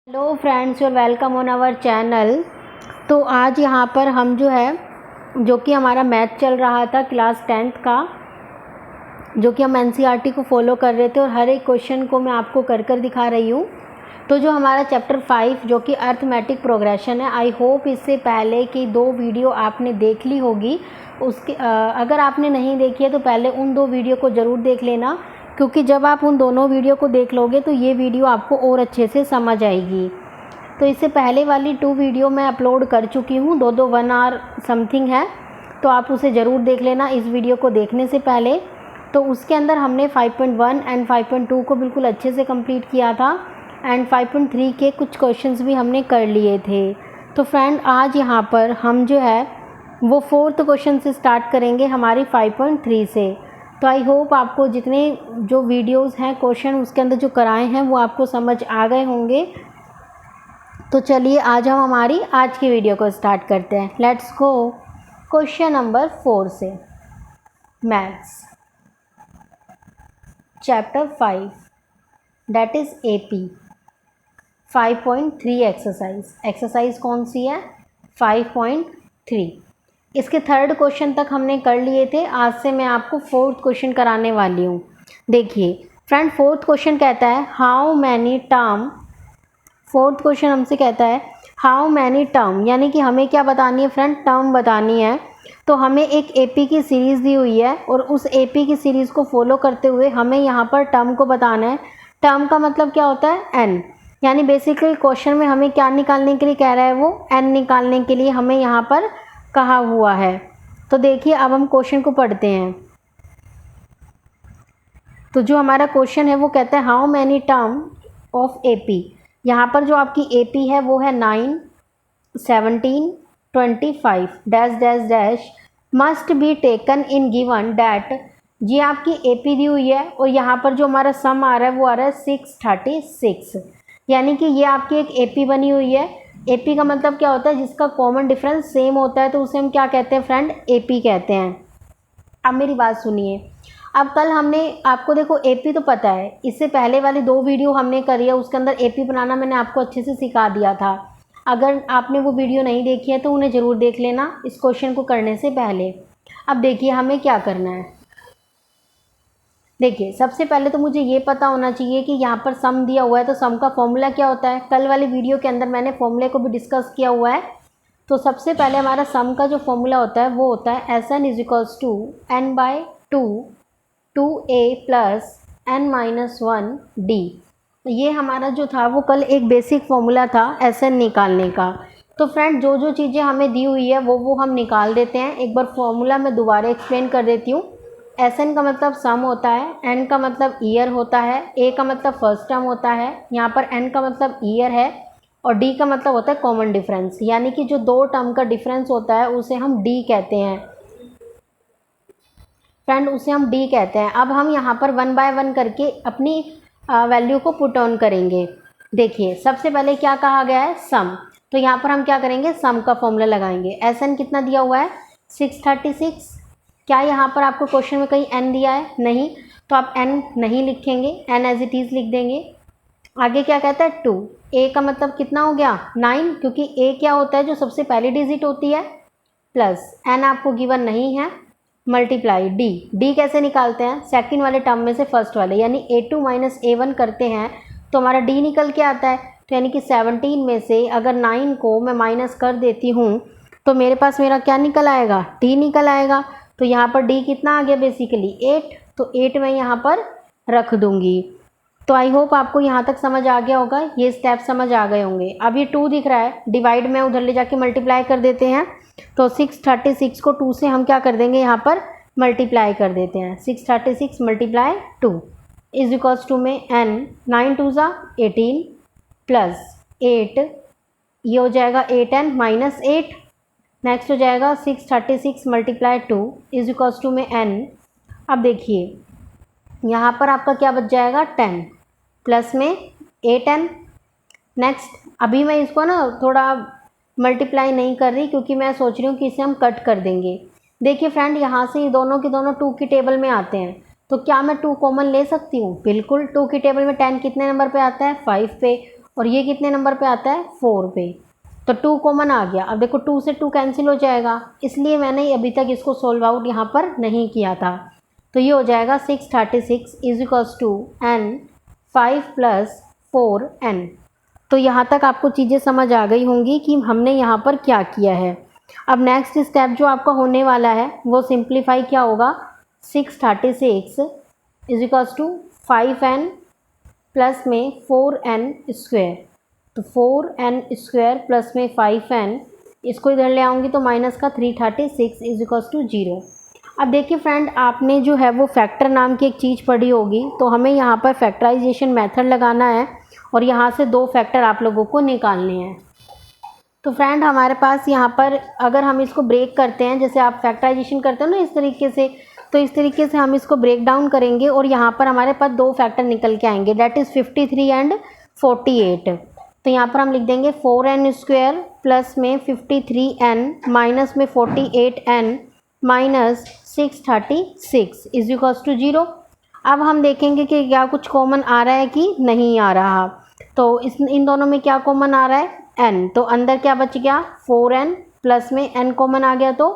Hello friends, your welcome on our channel. तो आज यहाँ पर हम जो कि हमारा मैथ चल रहा था क्लास 10th का, जो कि हम एनसीईआरटी को फॉलो कर रहे थे और हर एक क्वेश्चन को मैं आपको कर दिखा रही हूँ। तो जो हमारा चैप्टर 5 जो कि अर्थमेटिक प्रोग्रेशन है, आई होप इससे पहले की 2 वीडियो आपने देख ली होगी। उसके अगर आपने नहीं देखी है तो पहले उन 2 वीडियो को ज़रूर देख लेना, क्योंकि जब आप उन दोनों वीडियो को देख लोगे तो ये वीडियो आपको और अच्छे से समझ आएगी। तो इससे पहले वाली 2 वीडियो मैं अपलोड कर चुकी हूँ, 1 आवर समथिंग है, तो आप उसे ज़रूर देख लेना इस वीडियो को देखने से पहले। तो उसके अंदर हमने 5.1 एंड 5.2 को बिल्कुल अच्छे से कंप्लीट किया था एंड 5.3 के कुछ क्वेश्चंस भी हमने कर लिए थे। तो फ्रेंड, आज यहाँ पर हम वो 4th क्वेश्चन से स्टार्ट करेंगे हमारी 5.3 से। तो आई होप आपको जितने जो वीडियोस हैं क्वेश्चन उसके अंदर जो कराए हैं वो आपको समझ आ गए होंगे। तो चलिए आज हम हमारी आज की वीडियो को स्टार्ट करते हैं। Let's go. क्वेश्चन नंबर 4 से, maths chapter 5 that is AP 5.3 exercise कौन सी है? 5.3। इसके 3rd क्वेश्चन तक हमने कर लिए थे। आज से मैं आपको 4th क्वेश्चन कराने वाली हूँ। देखिए फ्रेंड, 4th क्वेश्चन कहता है how many term. 4th question हमसे कहता है हाउ मैनी टर्म, यानी कि हमें क्या बतानी है फ्रेंड? टर्म बतानी है। तो हमें एक एपी की सीरीज़ दी हुई है और उस एपी की सीरीज़ को फॉलो करते हुए हमें यहाँ पर टर्म को बताना है। टर्म का मतलब क्या होता है? एन। यानी बेसिकली क्वेश्चन में हमें क्या निकालने के लिए कह रहा है? वो एन निकालने के लिए हमें यहाँ पर कहा हुआ है। तो देखिए अब हम क्वेश्चन को पढ़ते हैं। तो जो हमारा क्वेश्चन है वो कहता है how many term of AP. यहाँ पर जो आपकी एपी है वो है 9, 17, 25 dash dash dash must be taken in given that. ये आपकी एपी दी हुई है और यहाँ पर जो हमारा सम आ रहा है वो आ रहा है 636। यानी कि ये आपकी एक एपी बनी हुई है। एपी का मतलब क्या होता है? जिसका कॉमन डिफरेंस सेम होता है, तो उसे हम क्या कहते हैं फ्रेंड? एपी कहते हैं। अब मेरी बात सुनिए। अब कल हमने आपको, देखो एपी तो पता है, इससे पहले वाली 2 वीडियो हमने करी है, उसके अंदर एपी बनाना मैंने आपको अच्छे से सिखा दिया था। अगर आपने वो वीडियो नहीं देखी है तो उन्हें ज़रूर देख लेना इस क्वेश्चन को करने से पहले। अब देखिए हमें क्या करना है। देखिए सबसे पहले तो मुझे ये पता होना चाहिए कि यहाँ पर सम दिया हुआ है, तो सम का फॉर्मूला क्या होता है? कल वाली वीडियो के अंदर मैंने फॉर्मूले को भी डिस्कस किया हुआ है। तो सबसे पहले हमारा सम का जो फॉर्मूला होता है वो होता है Sn = n/2 2a + n-1d। ये हमारा जो था वो कल एक बेसिक फॉर्मूला था Sn निकालने का। तो फ्रेंड, जो जो चीज़ें हमें दी हुई है वो हम निकाल देते हैं। एक बार फॉर्मूला मैं दोबारा एक्सप्लेन कर देती हूँ। Sn का मतलब सम होता है, n का मतलब ईयर होता है, a का मतलब फर्स्ट टर्म होता है, यहाँ पर n का मतलब ईयर है और d का मतलब होता है कॉमन डिफरेंस। यानी कि जो 2 टर्म का डिफरेंस होता है उसे हम d कहते हैं फ्रेंड, उसे हम d कहते हैं। अब हम यहाँ पर 1 बाय 1 करके अपनी वैल्यू को पुट ऑन करेंगे। देखिए सबसे पहले क्या कहा गया है? सम। तो यहाँ पर हम क्या करेंगे? सम का फॉर्मूला लगाएंगे। Sn कितना दिया हुआ है? 636। क्या यहाँ पर आपको क्वेश्चन में कहीं n दिया है? नहीं, तो आप n नहीं लिखेंगे, n एज इट इज़ लिख देंगे। आगे क्या कहता है? 2। a का मतलब कितना हो गया? 9, क्योंकि a क्या होता है? जो सबसे पहली डिजिट होती है, प्लस n आपको गिवन नहीं है, मल्टीप्लाई d कैसे निकालते हैं? सेकंड वाले टर्म में से फर्स्ट वाले, यानी a2 - a1 करते हैं तो हमारा d निकल के आता है। तो यानी कि 17 में से अगर 9 को मैं माइनस कर देती हूँ तो मेरे पास मेरा क्या निकल आएगा? d निकल आएगा। तो यहाँ पर d कितना आ गया? बेसिकली 8। तो 8 मैं यहाँ पर रख दूँगी। तो आई होप आपको यहाँ तक समझ आ गया होगा, ये स्टेप समझ आ गए होंगे। अब ये 2 दिख रहा है, डिवाइड में उधर ले जाके मल्टीप्लाई कर देते हैं। तो 636 को 2 से हम क्या कर देंगे? यहाँ पर मल्टीप्लाई कर देते हैं। 636 × 2 = में n 9 2 = 18 प्लस 8, ये हो जाएगा 8n - 8। नेक्स्ट हो जाएगा 636 × 2 = में n। अब देखिए यहाँ पर आपका क्या बच जाएगा? 10 प्लस में 8n। नेक्स्ट अभी मैं इसको ना थोड़ा मल्टीप्लाई नहीं कर रही, क्योंकि मैं सोच रही हूँ कि इसे हम कट कर देंगे। देखिए फ्रेंड, यहाँ से ये दोनों के दोनों 2 की टेबल में आते हैं, तो क्या मैं 2 कॉमन ले सकती हूँ? बिल्कुल। 2 की टेबल में 10 कितने नंबर पे आता है? 5 पे। और ये कितने नंबर पे आता है 4 पे, तो 2 कॉमन आ गया। अब देखो 2 से 2 कैंसिल हो जाएगा, इसलिए मैंने अभी तक इसको सोल्व आउट यहाँ पर नहीं किया था। तो ये हो जाएगा 636 is equals to n 5 + 4n। तो यहाँ तक आपको चीज़ें समझ आ गई होंगी कि हमने यहाँ पर क्या किया है। अब नेक्स्ट स्टेप जो आपका होने वाला है वो सिंप्लीफाई क्या होगा, 636 is equals to 5n plus में 4n स्क्वायर, तो 4n स्क्वायर प्लस में 5n, इसको इधर ले आऊँगी तो माइनस का 336 इज इक्वल्स टू 0। अब देखिए फ्रेंड, आपने जो है वो फैक्टर नाम की एक चीज़ पढ़ी होगी, तो हमें यहाँ पर फैक्टराइजेशन मेथड लगाना है और यहाँ से 2 फैक्टर आप लोगों को निकालने हैं। तो फ्रेंड हमारे पास यहाँ पर अगर हम इसको ब्रेक करते हैं, जैसे आप फैक्टराइजेशन करते हो ना इस तरीके से, तो इस तरीके से हम इसको ब्रेक डाउन करेंगे और यहाँ पर हमारे पास 2 फैक्टर निकल के आएंगे, डेट इज़ 53 एंड 48। तो यहाँ पर हम लिख देंगे 4n स्क्वायर प्लस में 53n माइनस में 48n minus 636 is equals to 0। अब हम देखेंगे कि क्या कुछ कॉमन आ रहा है कि नहीं आ रहा। तो इन दोनों में क्या कॉमन आ रहा है, n, तो अंदर क्या बच गया 4n प्लस में n कॉमन आ गया तो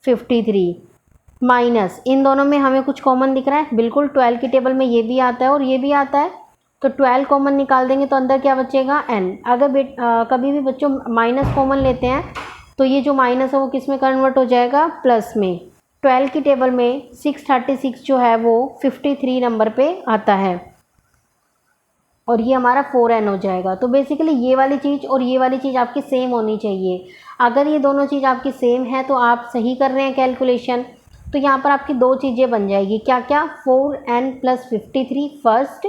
53 माइनस इन दोनों में हमें कुछ कॉमन दिख रहा है, बिल्कुल 12 की टेबल में ये भी आता है और ये भी आता है, तो 12 कॉमन निकाल देंगे तो अंदर क्या बचेगा n। अगर कभी भी बच्चों माइनस कॉमन लेते हैं तो ये जो माइनस है वो किस में कन्वर्ट हो जाएगा, प्लस में। 12 की टेबल में 636 जो है वो 53 नंबर पे आता है और ये हमारा 4n हो जाएगा। तो बेसिकली ये वाली चीज़ और ये वाली चीज़ आपकी सेम होनी चाहिए। अगर ये दोनों चीज़ आपकी सेम है तो आप सही कर रहे हैं कैलकुलेशन। तो यहाँ पर आपकी 2 चीज़ें बन जाएगी, क्या क्या, 4n प्लस 53 फर्स्ट,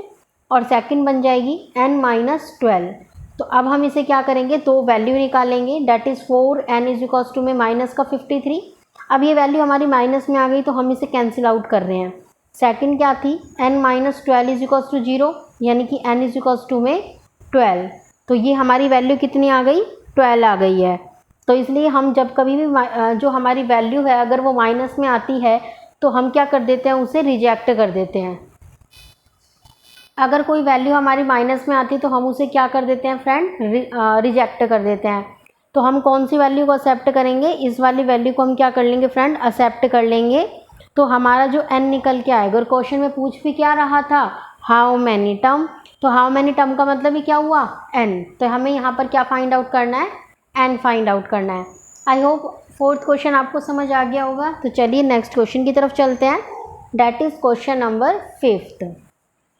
और सेकंड बन जाएगी n माइनस 12। तो अब हम इसे क्या करेंगे, 2 वैल्यू निकालेंगे, that is 4n is equals to में माइनस का 53। अब ये वैल्यू हमारी माइनस में आ गई तो हम इसे कैंसिल आउट कर रहे हैं। सेकंड क्या थी, n minus 12 is equals to 0, यानी कि n इज इक्वल्स टू में 12। तो ये हमारी वैल्यू कितनी आ गई, 12 आ गई है। तो इसलिए हम जब कभी भी जो हमारी वैल्यू है अगर वो माइनस में आती है तो हम क्या कर देते हैं, उसे रिजेक्ट कर देते हैं। अगर कोई वैल्यू हमारी माइनस में आती है तो हम उसे क्या कर देते हैं फ्रेंड, रिजेक्ट कर देते हैं। तो हम कौन सी वैल्यू को एक्सेप्ट करेंगे, इस वाली वैल्यू को हम क्या कर लेंगे फ्रेंड, एक्सेप्ट कर लेंगे। तो हमारा जो n निकल के आएगा, और क्वेश्चन में पूछ भी क्या रहा था, हाउ मैनी टर्म, तो हाउ मैनी टर्म का मतलब ही क्या हुआ, n। तो हमें यहाँ पर क्या फाइंड आउट करना है, n फाइंड आउट करना है। आई होप 4th क्वेश्चन आपको समझ आ गया होगा। तो चलिए नेक्स्ट क्वेश्चन की तरफ चलते हैं, that is question number 5th।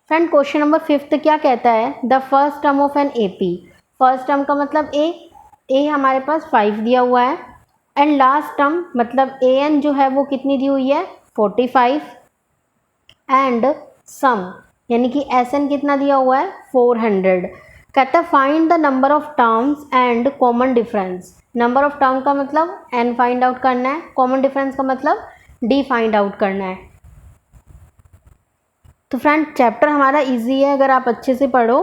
Friend question number 5th क्या कहता है, the first term of an AP। First term का मतलब a हमारे पास 5 दिया हुआ है, एंड लास्ट टर्म मतलब an जो है वो कितनी दी हुई है, 45, एंड सम यानी कि Sn कितना दिया हुआ है, 400। कहता है find the number of terms and common difference. Number of term का मतलब n फाइंड आउट करना है, कॉमन डिफरेंस का मतलब d फाइंड आउट करना है। तो फ्रेंड चैप्टर हमारा इजी है अगर आप अच्छे से पढ़ो,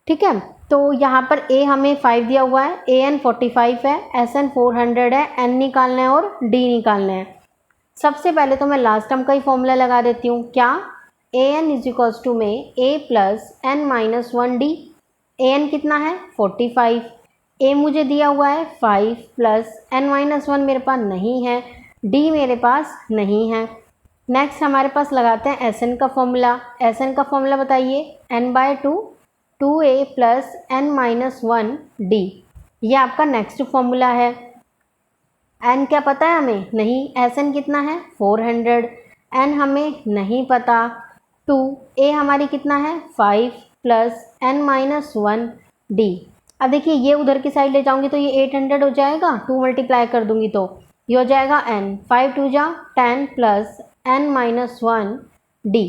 ठीक है। तो यहाँ पर a हमें 5 दिया हुआ है, an 45 है, Sn 400 है, n निकालना है और d निकालना है। सबसे पहले तो मैं लास्ट टर्म का ही फॉर्मूला लगा देती हूँ, क्या, an इज इक्वल्स टू में a plus n minus 1d। an कितना है 45, a मुझे दिया हुआ है 5 प्लस n माइनस 1 मेरे पास नहीं है, d मेरे पास नहीं है। नेक्स्ट हमारे पास लगाते हैं Sn का फॉर्मूला। Sn का फॉर्मूला बताइए, n/2 2a plus n minus 1d। ये आपका नेक्स्ट फॉर्मूला है। n क्या पता है हमें, नहीं, Sn कितना है 400, n हमें नहीं पता, 2a हमारी कितना है 5 प्लस n माइनस 1d। अब देखिए ये उधर की साइड ले जाऊंगी तो ये 800 हो जाएगा, 2 मल्टीप्लाई कर दूंगी तो ये हो जाएगा n, 5 2 जा 10 प्लस n माइनस 1d।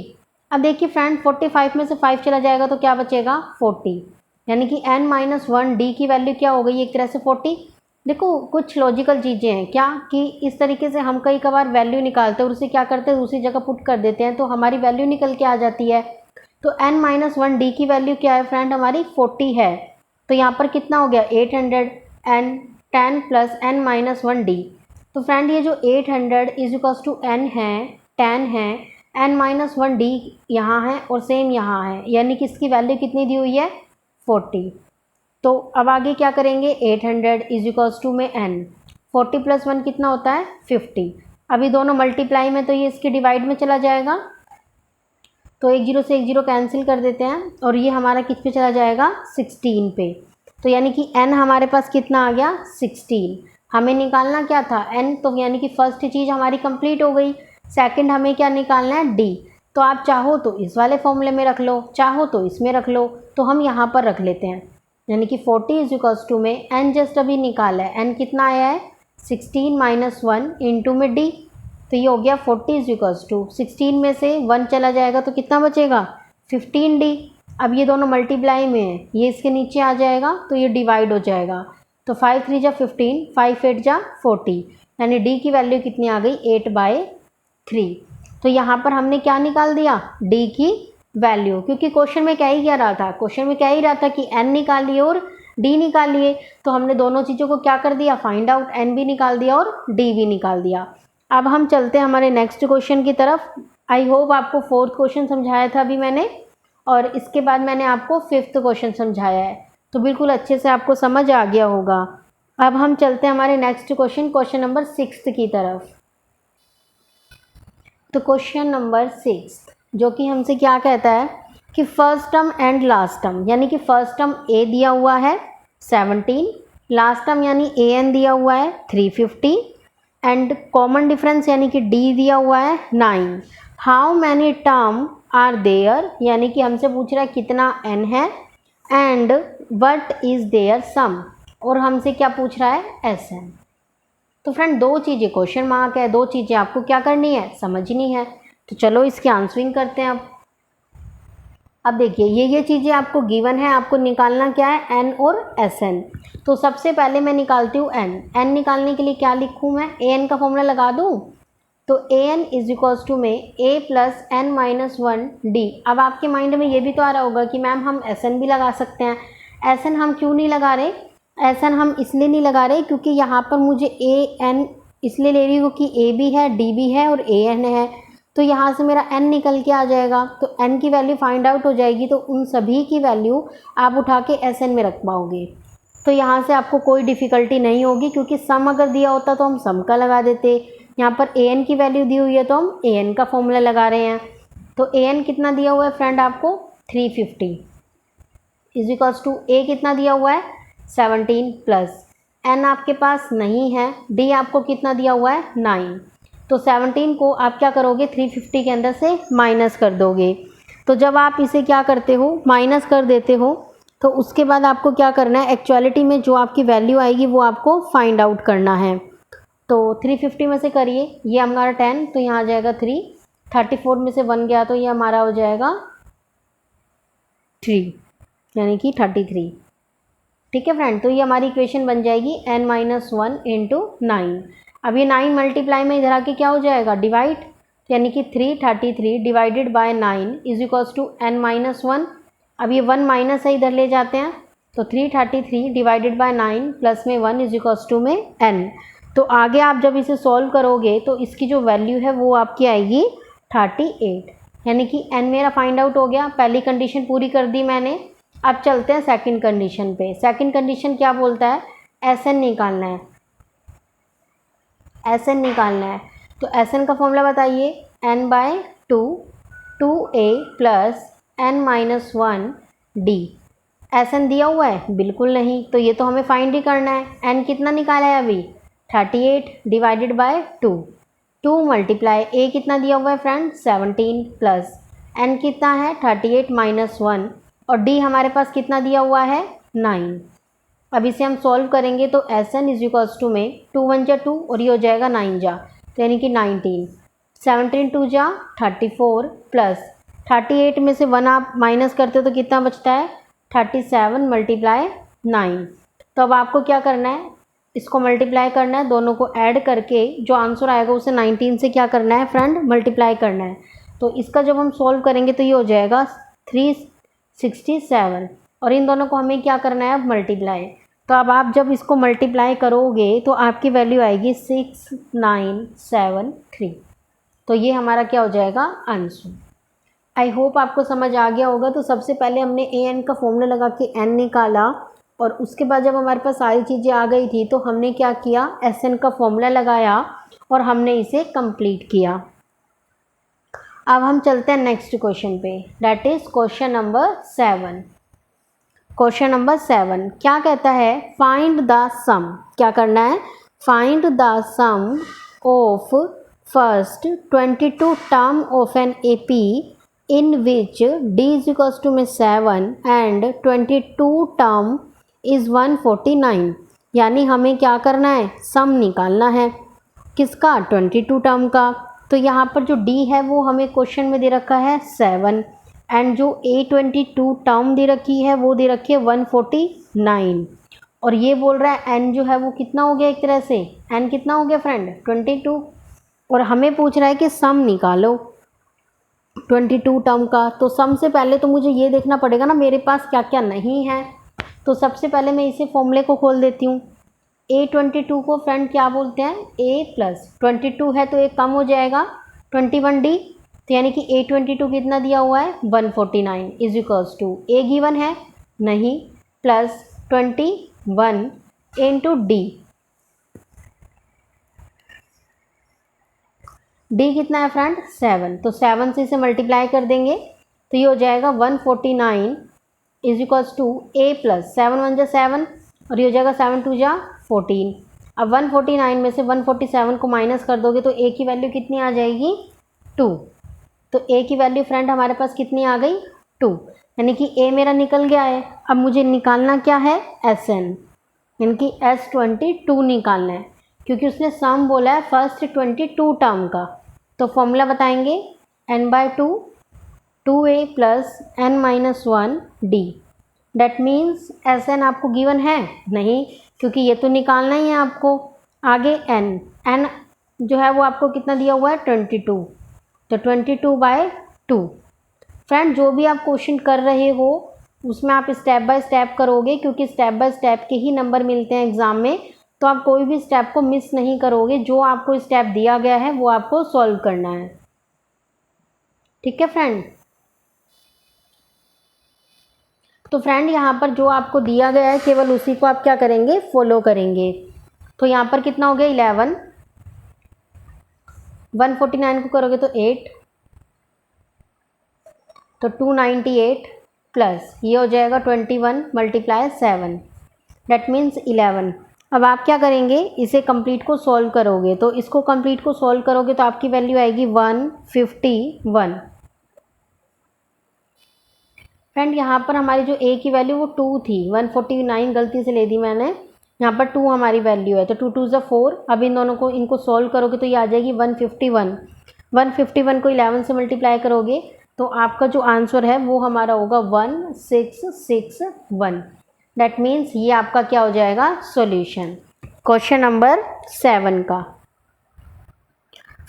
अब देखिए फ्रेंड 45 में से 5 चला जाएगा तो क्या बचेगा 40, यानी कि n माइनस 1d की वैल्यू क्या हो गई एक तरह से 40। देखो कुछ लॉजिकल चीज़ें हैं क्या, कि इस तरीके से हम कई कबार वैल्यू निकालते हैं और उसे क्या करते हैं दूसरी जगह पुट कर देते हैं तो हमारी वैल्यू निकल के आ जाती है। तो n माइनस 1d की वैल्यू क्या है फ्रेंड, हमारी 40 है। तो यहाँ पर कितना हो गया 800 n 10 plus n minus 1d। तो फ्रेंड ये जो 800 इज इक्वल्स टू n है, 10 है, n माइनस 1d यहाँ है और सेम यहाँ है, यानी कि इसकी वैल्यू कितनी दी हुई है 40। तो अब आगे क्या करेंगे, 800 इज इक्वल्स टू में n, 40 + 1 कितना होता है 50। अभी दोनों मल्टीप्लाई में तो ये इसके डिवाइड में चला जाएगा, तो 1 0 से 1 0 कैंसिल कर देते हैं और ये हमारा किस पे चला जाएगा 16 पे। तो यानी कि n हमारे पास कितना आ गया 16। हमें निकालना क्या था n, तो यानी कि फर्स्ट चीज़ हमारी कंप्लीट हो गई। सेकंड हमें क्या निकालना है d। तो आप चाहो तो इस वाले फॉर्मूले में रख लो, चाहो तो इसमें रख लो, तो हम यहाँ पर रख लेते हैं। यानी कि 40 इज इक्वल्स टू में n जस्ट अभी निकाला है, n कितना आया है 16 - 1 इंटू में d। तो ये हो गया 40 इज इक्वल्स टू 16 में से 1 चला जाएगा तो कितना बचेगा 15d। अब ये दोनों मल्टीप्लाई में है, ये इसके नीचे आ जाएगा तो ये डिवाइड हो जाएगा। तो 5 3 जा 15, 5 8 जा 40, यानी d की वैल्यू कितनी आ गई 8/3। तो यहाँ पर हमने क्या निकाल दिया d की वैल्यू, क्योंकि क्वेश्चन में क्या ही कह रहा था, क्वेश्चन में क्या ही रहा था कि n निकालिए और d निकालिए। तो हमने दोनों चीज़ों को क्या कर दिया फाइंड आउट, n भी निकाल दिया और d भी निकाल दिया। अब हम चलते हैं हमारे नेक्स्ट क्वेश्चन की तरफ। आई होप आपको 4th क्वेश्चन समझाया था अभी मैंने, और इसके बाद मैंने आपको 5th क्वेश्चन समझाया है, तो बिल्कुल अच्छे से आपको समझ आ गया होगा। अब हम चलते हैं हमारे नेक्स्ट क्वेश्चन, क्वेश्चन नंबर 6 की तरफ। तो क्वेश्चन नंबर 6 जो कि हमसे क्या कहता है कि first term and last term, यानी कि फर्स्ट टर्म a दिया हुआ है 17, लास्ट टर्म यानी an दिया हुआ है 350 एंड कॉमन डिफरेंस यानी कि d दिया हुआ है 9। How many term are there, यानी कि हमसे पूछ रहा है कितना n है, and what is there sum, और हमसे क्या पूछ रहा है Sn। तो फ्रेंड दो चीज़ें क्वेश्चन मार्क है, दो चीज़ें आपको क्या करनी है समझनी है। तो चलो इसकी आंसरिंग करते हैं। अब देखिए ये चीज़ें आपको गिवन है, आपको निकालना क्या है n और Sn। तो सबसे पहले मैं निकालती हूँ n निकालने के लिए क्या लिखूँ मैं, an का फॉर्मूला लगा दूँ। तो an इज इक्वल्स टू में a + n - 1 d। अब आपके माइंड में ये भी तो आ रहा होगा कि मैम हम Sn भी लगा सकते हैं। Sn हम क्यों नहीं लगा रहे, Sn हम इसलिए नहीं लगा रहे क्योंकि यहाँ पर मुझे an इसलिए ले रही हूँ कि a भी है d भी है और an है, तो यहाँ से मेरा n निकल के आ जाएगा, तो n की वैल्यू फाइंड आउट हो जाएगी, तो उन सभी की वैल्यू आप उठा के Sn में रख पाओगे। तो यहाँ से आपको कोई डिफ़िकल्टी नहीं होगी, क्योंकि सम अगर दिया होता तो हम सम का लगा देते। यहाँ पर an की वैल्यू दी हुई है तो हम an का फॉर्मूला लगा रहे हैं। तो an कितना दिया हुआ है फ्रेंड आपको 350 इज इक्वल्स टू a कितना दिया हुआ है 17 प्लस n आपके पास नहीं है, d आपको कितना दिया हुआ है 9। तो 17 को आप क्या करोगे 350 के अंदर से माइनस कर दोगे। तो जब आप इसे क्या करते हो माइनस कर देते हो, तो उसके बाद आपको क्या करना है, एक्चुअलिटी में जो आपकी वैल्यू आएगी वो आपको फाइंड आउट करना है। तो 350 में से करिए, ये हमारा 10, तो यहाँ आ जाएगा 3, 34 में से 1 गया तो ये हमारा हो जाएगा 3, यानी कि 33। ठीक है फ्रेंड, तो ये हमारी इक्वेशन बन जाएगी n - 1 इंटू 9। अब ये 9 मल्टीप्लाई में इधर आके क्या हो जाएगा डिवाइड, यानी कि 333 divided by 9 is equals to n - 1। अब ये 1 माइनस है इधर ले जाते हैं, तो 333 डिवाइडेड बाय 9 प्लस में 1 इज इक्वल्स टू में n। तो आगे आप जब इसे सॉल्व करोगे तो इसकी जो वैल्यू है वो आपकी आएगी 38, यानी कि n मेरा फाइंड आउट हो गया। पहली कंडीशन पूरी कर दी मैंने। अब चलते हैं सेकंड कंडीशन पे। सेकंड कंडीशन क्या बोलता है Sn निकालना है, Sn निकालना है। तो Sn का फॉर्मूला बताइए, n/2 2a plus n - 1 d। Sn दिया हुआ है बिल्कुल नहीं, तो ये तो हमें फाइंड ही करना है। n कितना निकाला है अभी 38 डिवाइडेड बाय 2, 2 मल्टीप्लाई a कितना दिया हुआ है फ्रेंड 17 प्लस n कितना है 38 - 1 और d हमारे पास कितना दिया हुआ है 9। अब इसे हम सॉल्व करेंगे तो Sn इज इक्वल्स टू में 2 1 जा 2 और ये हो जाएगा 9 जा, तो यानी कि 19, 17 2 जा 34 प्लस 38 में से 1 आप माइनस करते हो तो कितना बचता है 37 मल्टीप्लाई 9। तो अब आपको क्या करना है, इसको मल्टीप्लाई करना है, दोनों को ऐड करके जो आंसर आएगा उसे 19 से क्या करना है फ्रेंड मल्टीप्लाई करना है। तो इसका जब हम सॉल्व करेंगे तो ये हो जाएगा 367 और इन दोनों को हमें क्या करना है अब मल्टीप्लाई। तो अब आप जब इसको मल्टीप्लाई करोगे तो आपकी वैल्यू आएगी 6973। तो ये हमारा क्या हो जाएगा आंसर। आई होप आपको समझ आ गया होगा। तो सबसे पहले हमने an का फॉर्मूला लगा के n निकाला, और उसके बाद जब हमारे पास सारी चीज़ें आ गई थी तो हमने क्या किया, SN का फॉर्मूला लगाया और हमने इसे कंप्लीट किया। अब हम चलते हैं नेक्स्ट क्वेश्चन पे, that is question number 7। Question number 7 क्या कहता है, फाइंड द सम। क्या करना है, find the sum of first 22 term of an AP in which D is equals to में 7 and 22 टर्म इज़ 149। यानी हमें क्या करना है, सम निकालना है किसका, 22 टर्म का। तो यहाँ पर जो D है वो हमें क्वेश्चन में दे रखा है 7 एंड जो A22 टर्म दे रखी है वो दे रखी है 149। और ये बोल रहा है N जो है वो कितना हो गया, एक तरह से N कितना हो गया फ्रेंड, 22। और हमें पूछ रहा है कि सम निकालो 22 टर्म का। तो सम से पहले तो मुझे ये देखना पड़ेगा ना मेरे पास क्या क्या नहीं है। तो सबसे पहले मैं इसे फॉर्मूले को खोल देती हूँ। A22 को फ्रेंड क्या बोलते हैं, A प्लस 22 है तो एक कम हो जाएगा 21D। तो यानी कि A22 कितना दिया हुआ है 149 is equals to A given है नहीं, प्लस 21 इंटू D। D कितना है फ्रेंड 7, तो 7 से इसे मल्टीप्लाई कर देंगे तो ये हो जाएगा 149 is equals to A plus 7 1 जा 7 और ये हो जाएगा 7 2 जा 14। अब 149 में से 147 को माइनस कर दोगे तो A की वैल्यू कितनी आ जाएगी 2। तो A की वैल्यू फ्रेंड हमारे पास कितनी आ गई 2, यानी कि A मेरा निकल गया है। अब मुझे निकालना क्या है SN, यानी कि S22 निकालना है क्योंकि उसने सम बोला है फर्स्ट 22 टर्म का। तो फॉर्मूला बताएंगे n/2 2A plus n-1D। That means SN आपको गिवन है नहीं, क्योंकि ये तो निकालना ही है आपको। आगे n जो है वो आपको कितना दिया हुआ है 22, तो 22/2। फ्रेंड जो भी आप क्वेश्चन कर रहे हो उसमें आप स्टेप बाय स्टेप करोगे क्योंकि स्टेप बाय स्टेप के ही नंबर मिलते हैं एग्ज़ाम में। तो आप कोई भी स्टेप को मिस नहीं करोगे, जो आपको स्टेप दिया गया है वो आपको सॉल्व करना है, ठीक है फ्रेंड। तो फ्रेंड यहाँ पर जो आपको दिया गया है केवल उसी को आप क्या करेंगे, फॉलो करेंगे। तो यहाँ पर कितना हो गया 11, 149 को करोगे तो 8, तो 298 प्लस ये हो जाएगा 21 मल्टीप्लाई 7 दैट मीन्स 11। अब आप क्या करेंगे, इसे कंप्लीट को सॉल्व करोगे। तो इसको कंप्लीट को सॉल्व करोगे तो आपकी वैल्यू आएगी 151। फ्रेंड यहाँ पर हमारी जो A की वैल्यू वो 2 थी, 149 गलती से ले दी मैंने, यहाँ पर 2 हमारी वैल्यू है। तो 2 2 4, अब इन दोनों को इनको सॉल्व करोगे तो ये आ जाएगी 151। 151 को 11 से मल्टीप्लाई करोगे तो आपका जो आंसर है वो हमारा होगा 1661। दैट मीन्स ये आपका क्या हो जाएगा सॉल्यूशन क्वेश्चन नंबर 7 का।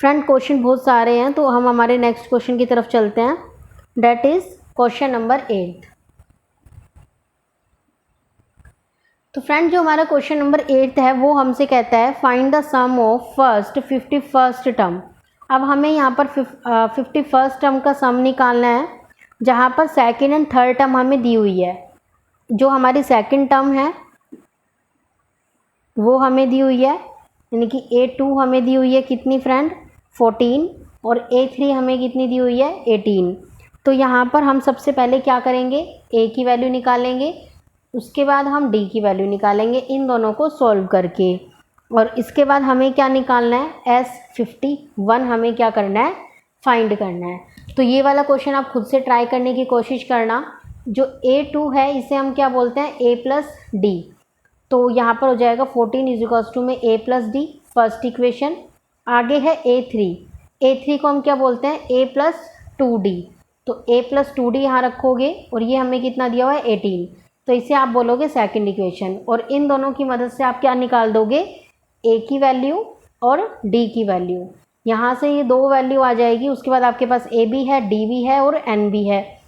फ्रेंड क्वेश्चन बहुत सारे हैं तो हम हमारे नेक्स्ट क्वेश्चन की तरफ चलते हैं, दैट इज क्वेश्चन नंबर 8। तो फ्रेंड जो हमारा क्वेश्चन नंबर 8 है वो हमसे कहता है find the sum of first 51st term. अब हमें यहाँ पर 51st टर्म का सम निकालना है, जहाँ पर सेकेंड एंड थर्ड टर्म हमें दी हुई है। जो हमारी सेकेंड टर्म है वो हमें दी हुई है, यानी कि A2 हमें दी हुई है कितनी फ्रेंड 14, और A3 हमें कितनी दी हुई है 18। तो यहाँ पर हम सबसे पहले क्या करेंगे, A की वैल्यू निकालेंगे, उसके बाद हम D की वैल्यू निकालेंगे इन दोनों को सॉल्व करके। और इसके बाद हमें क्या निकालना है S51 हमें क्या करना है फाइंड करना है। तो ये वाला क्वेश्चन आप खुद से ट्राई करने की कोशिश करना। जो A2 है इसे हम क्या बोलते हैं A प्लस D। तो यहाँ पर हो जाएगा 14 इज इक्वल्स टू में A plus D first equation. आगे है A3 को हम क्या बोलते हैं A प्लस 2D। तो A प्लस 2D यहाँ रखोगे और ये हमें कितना दिया हुआ है 18, तो इसे आप बोलोगे सेकंड इक्वेशन। और इन दोनों की मदद से आप क्या निकाल दोगे A की वैल्यू और D की वैल्यू। यहाँ से ये दो वैल्यू आ जाएगी, उसके बाद आपके पास A भी है D भी है और N भी है।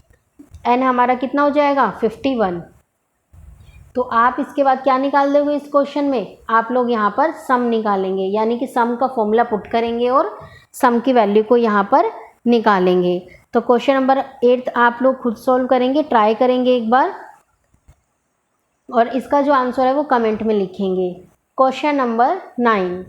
N हमारा कितना हो जाएगा 51। तो आप इसके बाद क्या निकाल दोगे इस क्वेश्चन में, आप लोग यहाँ पर सम निकालेंगे, यानी कि सम का फॉर्मूला पुट करेंगे और सम की वैल्यू को यहाँ पर निकालेंगे। तो क्वेश्चन नंबर 8 आप लोग खुद सॉल्व करेंगे, ट्राई करेंगे एक बार। और इसका जो आंसर है वो कमेंट में लिखेंगे। Question number 9।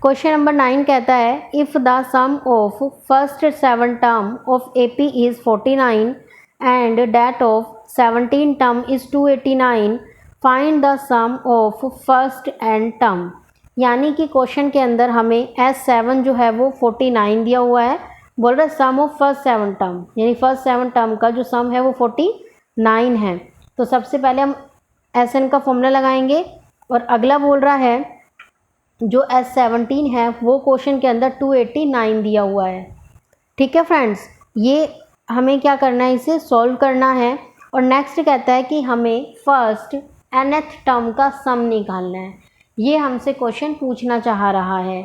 क्वेश्चन नंबर 9 कहता है if the sum of first 7 term of AP is 49 and that of 17 term is 289, find the sum of first and term. यानी कि क्वेश्चन के अंदर हमें S7 जो है वो 49 दिया हुआ है, बोल रहे सम ऑफ फर्स्ट 7 टर्म, यानी फर्स्ट 7 टर्म का जो सम है वो 49 है। तो सबसे पहले हम SN का फॉर्मूला लगाएंगे और अगला बोल रहा है जो S17 है वो क्वेश्चन के अंदर 289 दिया हुआ है। ठीक है फ्रेंड्स, ये हमें क्या करना है, इसे सॉल्व करना है। और नेक्स्ट कहता है कि हमें फर्स्ट nth टर्म का सम निकालना है, ये हमसे क्वेश्चन पूछना चाह रहा है।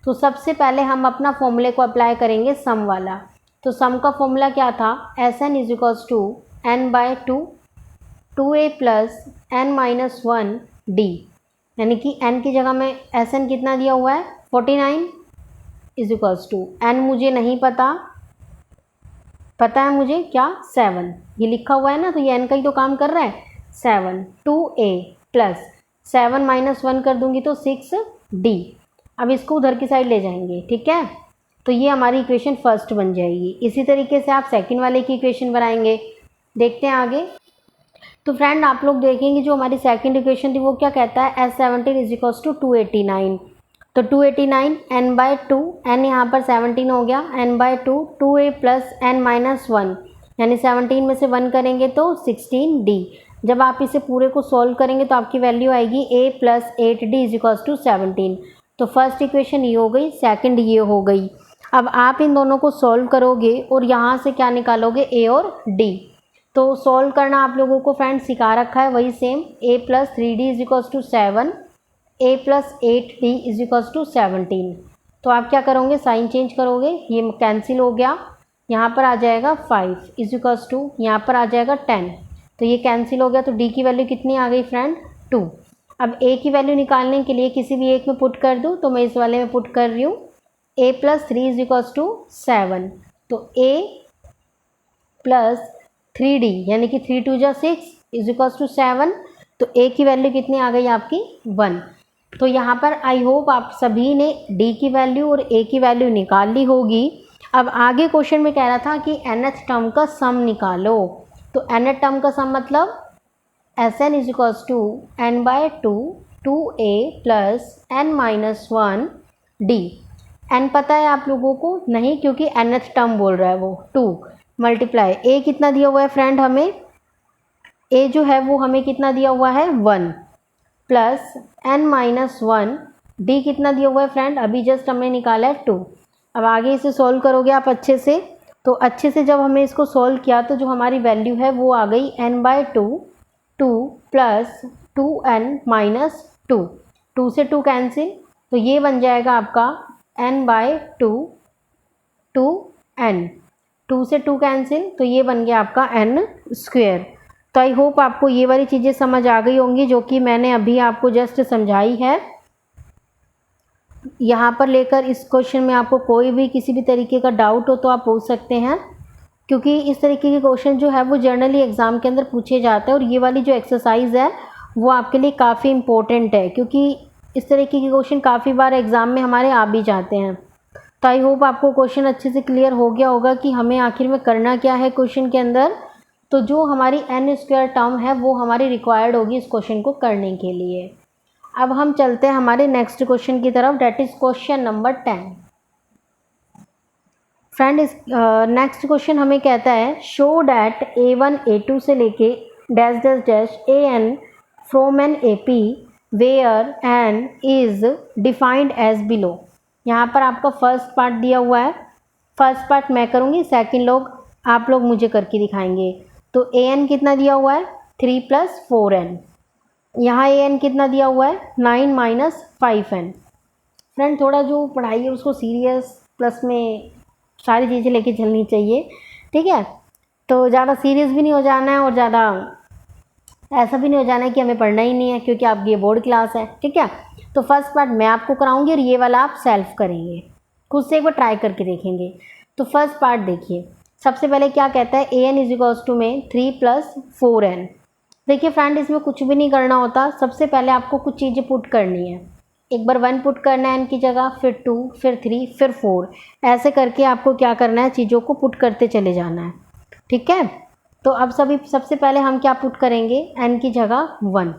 तो सबसे पहले हम अपना फॉर्मूले को अप्लाई करेंगे सम वाला। तो सम का फॉर्मूला क्या था, Sn is equals to n/2 2a plus n-1d, यानी कि n की जगह में Sn कितना दिया हुआ है 49 इज इक्वल्स टू n मुझे नहीं पता है मुझे क्या 7, ये लिखा हुआ है ना, तो ये n का ही तो काम कर रहा है 7 2a प्लस 7 - 1 कर दूंगी तो 6d। अब इसको उधर की साइड ले जाएंगे, ठीक है, तो ये हमारी इक्वेशन फर्स्ट बन जाएगी। इसी तरीके से आप सेकंड वाले की इक्वेशन बनाएंगे। देखते हैं आगे। तो फ्रेंड आप लोग देखेंगे जो हमारी सेकंड इक्वेशन थी वो क्या कहता है, S17 इज इक्वल्स टू 289। तो 289 n/2, n यहाँ पर 17 हो गया, n/2 2a प्लस n-1, यानी 17 में से 1 करेंगे तो 16d। जब आप इसे पूरे को सॉल्व करेंगे तो आपकी वैल्यू आएगी a plus 8d is equals to 17। तो फर्स्ट इक्वेशन ये हो गई, सेकंड ये हो गई। अब आप इन दोनों को सॉल्व करोगे और यहाँ से क्या निकालोगे, a और d। तो सॉल्व करना आप लोगों को फ्रेंड सिखा रखा है वही same, a plus 3d is equals to 7, a plus 8d is equals to 17। तो आप क्या करोगे, साइन चेंज करोगे, ये कैंसिल हो गया, यहाँ पर आ जाएगा 5 इज इक्वल्स टू, यहाँ पर आ जाएगा 10, तो ये कैंसिल हो गया। तो d की वैल्यू कितनी आ गई फ्रेंड 2। अब a की वैल्यू निकालने के लिए किसी भी एक में पुट कर दूँ, तो मैं इस वाले में पुट कर रही हूँ, a plus 3 is equals to 7, तो a प्लस 3d यानी कि 3 2 जा 6 इज इक्वल्स टू 7, तो a की वैल्यू कितनी आ गई आपकी 1। तो यहाँ पर आई होप आप सभी ने d की वैल्यू और a की वैल्यू निकाल ली होगी। अब आगे क्वेश्चन में कह रहा था कि nth टर्म का सम निकालो। तो nth टर्म का सम मतलब Sn is equals to n/2 2a plus n-1d। n पता है आप लोगों को नहीं, क्योंकि nth टर्म बोल रहा है वो 2 मल्टीप्लाई a कितना दिया हुआ है फ्रेंड, हमें a जो है वो हमें कितना दिया हुआ है 1 प्लस n-1 d कितना दिया हुआ है फ्रेंड, अभी जस्ट हमने निकाला है 2। अब आगे इसे सॉल्व करोगे आप अच्छे से, तो अच्छे से जब हमने इसको सॉल्व किया तो जो हमारी वैल्यू है वो आ गई n/2 2 प्लस 2n-2, 2 से 2 कैंसिल, तो ये बन जाएगा आपका n/2 2n, 2 से 2 कैंसिल, तो ये बन गया आपका n²। तो आई होप आपको ये वाली चीज़ें समझ आ गई होंगी जो कि मैंने अभी आपको जस्ट समझाई है। यहाँ पर लेकर इस क्वेश्चन में आपको कोई भी किसी भी तरीके का डाउट हो तो आप पूछ सकते हैं, क्योंकि इस तरीके के क्वेश्चन जो है वो जनरली एग्ज़ाम के अंदर पूछे जाते हैं। और ये वाली जो एक्सरसाइज है वो आपके लिए काफ़ी इम्पोर्टेंट है, क्योंकि इस तरीके के क्वेश्चन काफ़ी बार एग्ज़ाम में हमारे आ भी जाते हैं। तो आई होप आपको क्वेश्चन अच्छे से क्लियर हो गया होगा कि हमें आखिर में करना क्या है क्वेश्चन के अंदर। तो जो हमारी n² टर्म है वो हमारी रिक्वायर्ड होगी इस क्वेश्चन को करने के लिए। अब हम चलते हैं हमारे नेक्स्ट क्वेश्चन की तरफ, that is question number 10। Friend इस नेक्स्ट क्वेश्चन हमें कहता है शो डैट a1 a2 से लेके dash dash dash an from an AP where n is defined as below. यहाँ पर आपका फर्स्ट पार्ट दिया हुआ है, फर्स्ट पार्ट मैं करूँगी, सेकंड लोग आप लोग मुझे करके दिखाएंगे। तो an कितना दिया हुआ है 3 + 4n, यहाँ an कितना दिया हुआ है 9 - 5n। फ्रेंड थोड़ा जो पढ़ाई है उसको सीरियस प्लस में सारी चीज़ें लेके चलनी चाहिए, ठीक है। तो ज़्यादा सीरियस भी नहीं हो जाना है और ज़्यादा ऐसा भी नहीं हो जाना है कि हमें पढ़ना ही नहीं है, क्योंकि आपकी ये बोर्ड क्लास है, ठीक है। तो फर्स्ट पार्ट मैं आपको कराऊंगी और ये वाला आप सेल्फ करेंगे, खुद से एक बार ट्राई करके देखेंगे। तो फर्स्ट पार्ट देखिए, सबसे पहले क्या कहता है, A N is equals to में 3 + 4n। देखिए फ्रेंड, इसमें कुछ भी नहीं करना होता, सबसे पहले आपको कुछ चीज़ें पुट करनी है। एक बार 1 पुट करना है n की जगह, फिर 2, फिर 3, फिर 4, ऐसे करके आपको क्या करना है, चीज़ों को पुट करते चले जाना है। ठीक है, तो अब सबसे पहले हम क्या पुट करेंगे, n की जगह 1।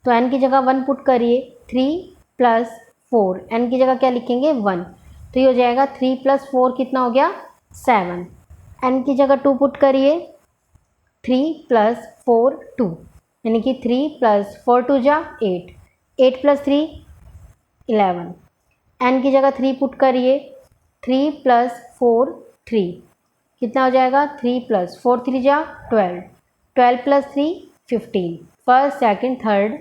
तो n की जगह 1 पुट करिए, 3 + 4, n की जगह क्या लिखेंगे 1, तो ये हो जाएगा 3 + 4 कितना हो गया 7। n की जगह 2 पुट करिए, 3 + 4 2, यानी कि 3 + 4 2 जा 8, 8 + 3 11। n की जगह 3 पुट करिए, 3 + 4 3, कितना हो जाएगा 3 + 4 3 जा 12, 12 + 3 15, फर्स्ट सेकंड थर्ड।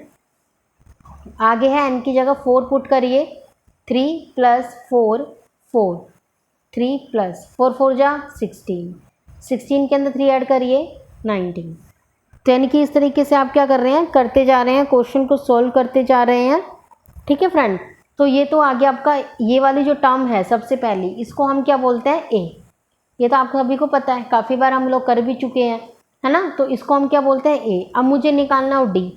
आगे है n की जगह 4 पुट करिए, 3 + 4 4, 3 + 4 4 जा 16, 16 के अंदर 3 ऐड करिए 19। तो यानी कि इस तरीके से आप क्या कर रहे हैं, करते जा रहे हैं, क्वेश्चन को सॉल्व करते जा रहे हैं। ठीक है फ्रेंड, तो ये तो आगे आपका ये वाली जो टर्म है सबसे पहली, इसको हम क्या बोलते हैं ए। ये तो आपको सभी को पता है, काफ़ी बार हम लोग कर भी चुके हैं, है ना। तो इसको हम क्या बोलते हैं ए। अब मुझे निकालना हो डी,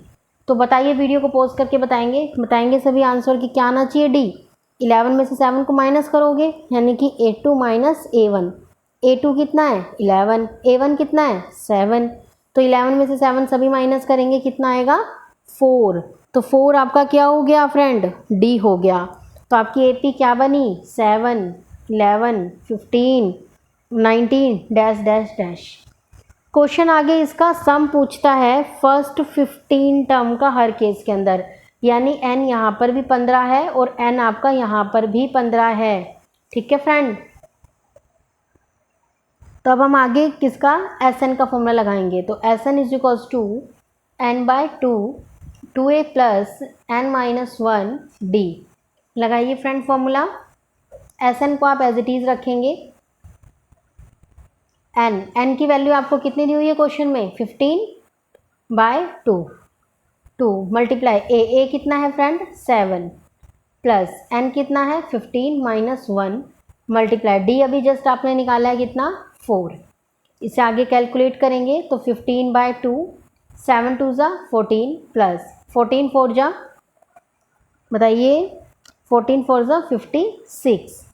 तो बताइए, वीडियो को पॉज करके बताएंगे सभी आंसर कि क्या आना चाहिए डी। 11 में से 7 को माइनस करोगे, यानी कि A2 - A1। A2 कितना है 11, A1 कितना है 7, तो 11 में से 7 सभी माइनस करेंगे, कितना आएगा 4। तो 4 आपका क्या हो गया फ्रेंड, डी हो गया। तो आपकी AP क्या बनी 7 11 15 19 डैश डैश डैश। क्वेश्चन आगे इसका सम पूछता है फर्स्ट 15 टर्म का हर केस के अंदर, यानी n यहाँ पर भी 15 है और n आपका यहाँ पर भी 15 है। ठीक है फ्रेंड, तो अब हम आगे किसका Sn का फॉर्मूला लगाएंगे। तो Sn is equals to n/2 2a + n - 1 d। लगाइए फ्रेंड फॉर्मूला। Sn को आप एज इट इज़ रखेंगे। n की वैल्यू आपको कितनी दी हुई है क्वेश्चन में 15/2, 2 मल्टीप्लाई a कितना है फ्रेंड 7 प्लस n कितना है 15 - 1 मल्टीप्लाई d अभी जस्ट आपने निकाला है कितना 4। इसे आगे कैलकुलेट करेंगे तो 15/2, 7 2 ज़ा 14 प्लस 14 4 जा, बताइए 14 4 ज़ा 56।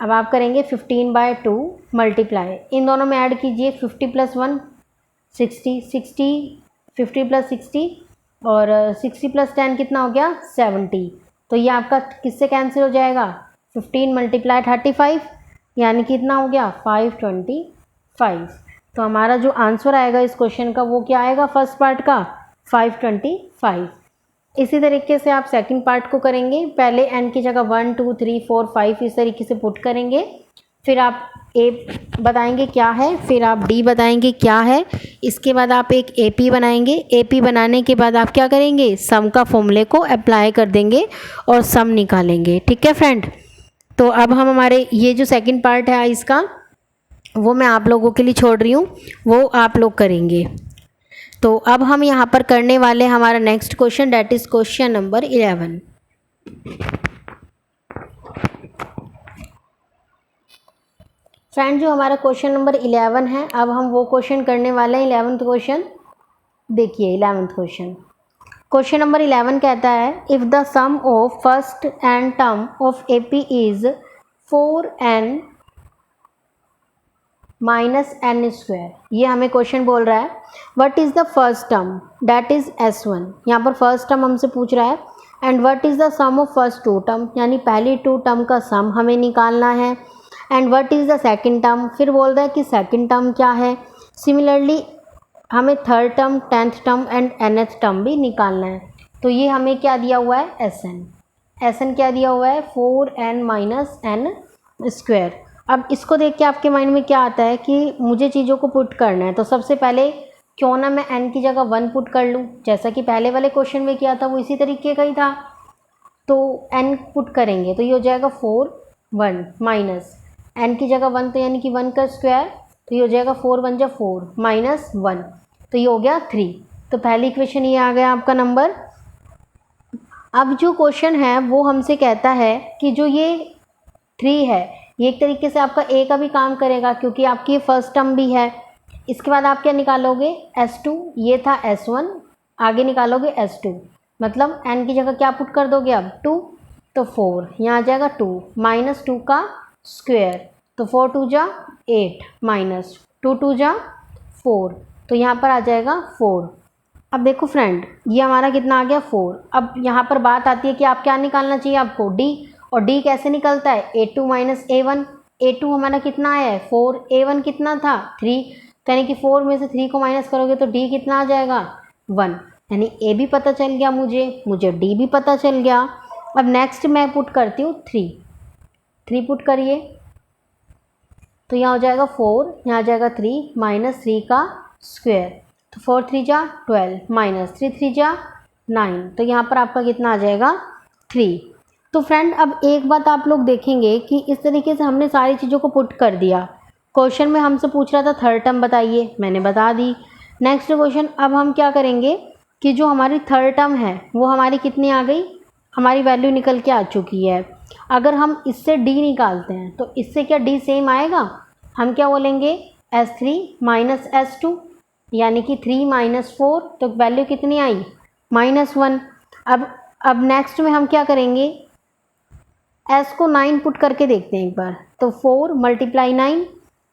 अब आप करेंगे 15/2 मल्टीप्लाई, इन दोनों में ऐड कीजिए 50 + 1 60, 60 50 + 60 और 60 + 10 कितना हो गया 70। तो ये आपका किससे कैंसिल हो जाएगा 15 × 35, यानी कितना हो गया 525। तो हमारा जो आंसर आएगा इस क्वेश्चन का वो क्या आएगा, फर्स्ट पार्ट का 525। इसी तरीके से आप सेकंड पार्ट को करेंगे। पहले n की जगह 1 2 3 4 5 इस तरीके से पुट करेंगे, फिर आप a बताएंगे क्या है, फिर आप d बताएंगे क्या है, इसके बाद आप एक AP बनाएंगे। AP बनाने के बाद आप क्या करेंगे, सम का फॉर्मूले को अप्लाई कर देंगे और सम निकालेंगे। ठीक है फ्रेंड, तो अब हम हमारे ये जो सेकंड पार्ट है इसका, वो मैं आप लोगों के लिए छोड़ रही हूँ, वो आप लोग करेंगे। तो अब हम यहाँ पर करने वाले हमारा next question, that is question number 11। Friend, जो हमारा क्वेश्चन नंबर 11 है, अब हम वो क्वेश्चन करने वाले हैं 11th क्वेश्चन। देखिए 11th क्वेश्चन नंबर 11 कहता है if the sum of first and term of AP is 4n - n²। ये हमें क्वेश्चन बोल रहा है what is the first term, that is S1। यहाँ पर फर्स्ट टर्म हमसे पूछ रहा है, and what is the sum of first 2 term, यानी पहली 2 टर्म का सम हमें निकालना है। And what is the second term, फिर बोल रहा है कि सेकंड टर्म क्या है। सिमिलरली हमें third term, 10th term and nth term भी निकालना है। तो ये हमें क्या दिया हुआ है Sn क्या दिया हुआ है 4n - n²। अब इसको देख के आपके माइंड में क्या आता है कि मुझे चीज़ों को पुट करना है, तो सबसे पहले क्यों ना मैं n की जगह 1 पुट कर लूँ, जैसा कि पहले वाले क्वेश्चन में किया था वो इसी तरीके का ही था। तो n पुट करेंगे तो ये हो जाएगा 4 1 माइनस n की जगह 1, तो यानी कि 1 का स्क्वायर, तो ये हो जाएगा 4 1 जा 4 माइनस 1, तो ये हो गया 3। तो पहली इक्वेशन ये आ गया आपका नंबर। अब जो क्वेश्चन है वो हमसे कहता है कि जो ये 3 है ये एक तरीके से आपका ए का भी काम करेगा क्योंकि आपकी ये फर्स्ट टर्म भी है। इसके बाद आप क्या निकालोगे, S2, ये था S1, आगे निकालोगे S2, मतलब n की जगह क्या पुट कर दोगे अब 2, तो 4, यहाँ आ जाएगा 2 माइनस 2 का स्क्वायर, तो 4 2 जा 8 माइनस 2 2 जा 4, तो यहाँ पर आ जाएगा 4। अब देखो फ्रेंड, ये हमारा कितना आ गया 4। अब यहाँ पर बात आती है कि आप क्या निकालना चाहिए आपको, d, और d कैसे निकलता है, a2 माइनस a1। a2 हमारा कितना आया है 4, a1 कितना था 3, यानी कि 4 में से 3 को माइनस करोगे तो d कितना आ जाएगा 1, यानी a भी पता चल गया मुझे d भी पता चल गया। अब नेक्स्ट मैं पुट करती हूँ 3 पुट करिए, तो यहाँ हो जाएगा 4, यहाँ आ जाएगा 3 माइनस 3 का स्क्वायर, तो 4 3 जा 12 माइनस 3 3 जा 9, तो यहाँ पर आपका कितना आ जाएगा 3। तो फ्रेंड अब एक बात आप लोग देखेंगे कि इस तरीके से हमने सारी चीज़ों को पुट कर दिया। क्वेश्चन में हमसे पूछ रहा था थर्ड टर्म बताइए, मैंने बता दी। नेक्स्ट क्वेश्चन, अब हम क्या करेंगे कि जो हमारी थर्ड टर्म है वो हमारी कितनी आ गई, हमारी वैल्यू निकल के आ चुकी है। अगर हम इससे d निकालते हैं तो इससे क्या d सेम आएगा, हम क्या बोलेंगे S3 माइनस S2, यानी कि 3 माइनस 4, तो वैल्यू कितनी आई -1। अब नेक्स्ट में हम क्या करेंगे, S को 9 पुट करके देखते हैं एक बार, तो 4 मल्टीप्लाई 9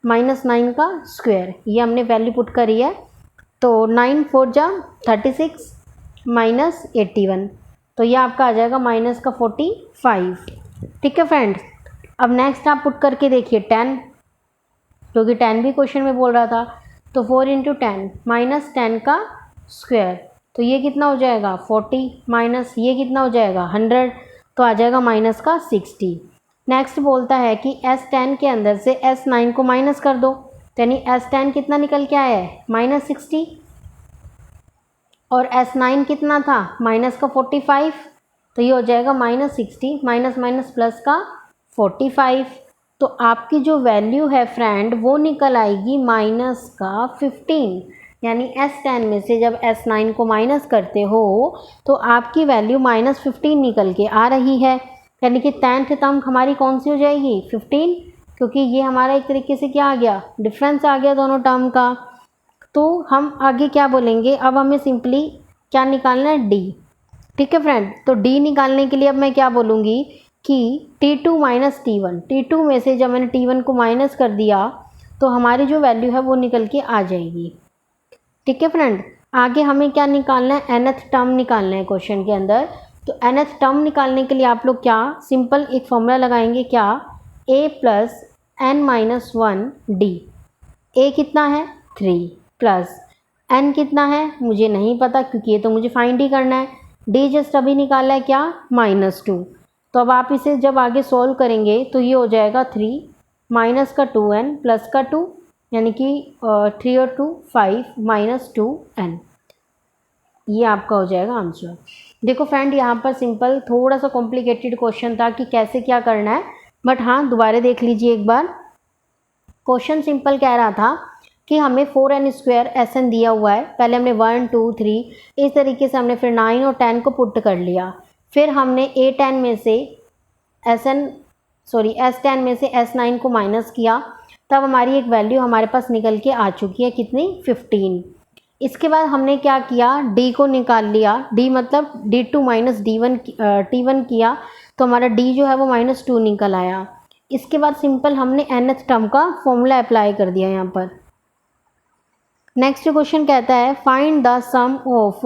माइनस 9 का स्क्वायर, ये हमने वैल्यू पुट करी है, तो 9 4 जा 36 माइनस 81, तो ये आपका आ जाएगा माइनस का 45। ठीक है फ्रेंड्स, अब नेक्स्ट आप पुट करके देखिए 10, क्योंकि 10 भी क्वेश्चन में बोल रहा था, तो 4 इंटू 10 माइनस 10 का स्क्वायर, तो ये कितना हो जाएगा 40 माइनस ये कितना हो जाएगा 100, तो आ जाएगा माइनस का 60। नेक्स्ट बोलता है कि S10 के अंदर से S9 को माइनस कर दो, यानी S10 कितना निकल के आया है -60, और S9 कितना था माइनस का 45, तो ये हो जाएगा -60 माइनस माइनस प्लस का 45, तो आपकी जो वैल्यू है फ्रेंड वो निकल आएगी माइनस का 15, यानी S10 में से जब S9 को माइनस करते हो तो आपकी वैल्यू -15 निकल के आ रही है, यानी कि 10th टर्म हमारी कौन सी हो जाएगी 15, क्योंकि ये हमारा एक तरीके से क्या आ गया, डिफरेंस आ गया दोनों टर्म का। तो हम आगे क्या बोलेंगे, अब हमें सिंपली क्या निकालना है d। ठीक है फ्रेंड, तो d निकालने के लिए अब मैं क्या बोलूँगी कि T2 माइनस T1, T2 में से जब मैंने T1 को माइनस कर दिया तो हमारी जो वैल्यू है वो निकल के आ जाएगी। ठीक है फ्रेंड, आगे हमें क्या निकालना है, nth टर्म निकालना है क्वेश्चन के अंदर। तो nth टर्म निकालने के लिए आप लोग क्या सिंपल एक फॉर्मूला लगाएंगे, क्या a plus n minus 1 d। a कितना है 3 प्लस n कितना है मुझे नहीं पता, क्योंकि ये तो मुझे फाइंड ही करना है। d जस्ट अभी निकाला है क्या -2, तो अब आप इसे जब आगे सॉल्व करेंगे तो ये हो जाएगा 3 माइनस का 2n प्लस का 2, यानी कि 3 और 2 5 माइनस 2n, ये आपका हो जाएगा आंसर। देखो फ्रेंड, यहाँ पर सिंपल थोड़ा सा कॉम्प्लिकेटेड क्वेश्चन था कि कैसे क्या करना है, बट हाँ दोबारा देख लीजिए एक बार। क्वेश्चन सिंपल कह रहा था कि हमें 4n² Sn दिया हुआ है, पहले हमने 1 2 3 इस तरीके से हमने फिर 9 और 10 को पुट कर लिया, फिर हमने S10 में से S9 को माइनस किया, तब हमारी एक वैल्यू हमारे पास निकल के आ चुकी है कितनी 15। इसके बाद हमने क्या किया, d को निकाल लिया, d मतलब d2 माइनस T1 किया, तो हमारा d जो है वो -2 निकल आया। इसके बाद सिंपल हमने nth टर्म का फॉर्मूला अप्लाई कर दिया यहाँ पर। नेक्स्ट क्वेश्चन कहता है find the sum of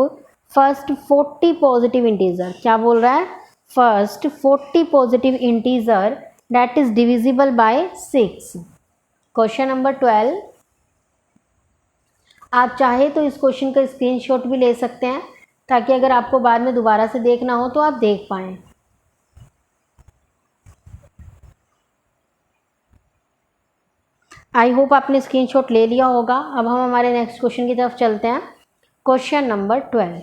first 40 positive integer. क्या बोल रहा है, first 40 positive integer that is divisible by 6। Question number 12। आप चाहे तो इस क्वेश्चन का स्क्रीनशॉट भी ले सकते हैं, ताकि अगर आपको बाद में दोबारा से देखना हो तो आप देख पाएँ। आई होप आपने स्क्रीनशॉट ले लिया होगा। अब हम हमारे नेक्स्ट क्वेश्चन की तरफ चलते हैं। Question number 12।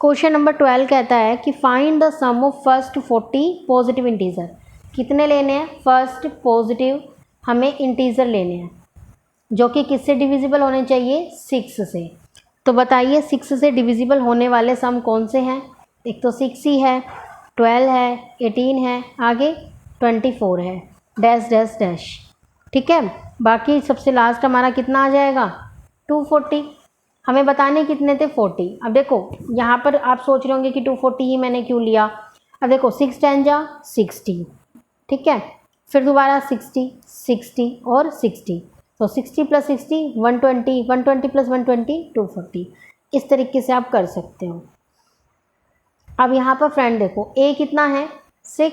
क्वेश्चन नंबर 12 कहता है कि find the sum of first 40 positive integer. कितने लेने हैं, फर्स्ट पॉजिटिव हमें इंटीजर लेने हैं जो कि किससे डिविजिबल होने चाहिए, 6 से। तो बताइए 6 से डिविजिबल होने वाले सम कौन से हैं। एक तो 6 ही है, 12 है, 18 है, आगे 24 है। Dash dash dash. ठीक है, बाकी सबसे लास्ट हमारा कितना आ जाएगा 240। हमें बताने कितने थे 40। अब देखो यहाँ पर आप सोच रहे होंगे कि 240 ही मैंने क्यों लिया। अब देखो 6 10 जा 60, ठीक है, फिर दोबारा 60 60 और 60, तो 60 प्लस 60 120, 120 प्लस 120 240। इस तरीके से आप कर सकते हो। अब यहाँ पर फ्रेंड देखो a कितना है 6,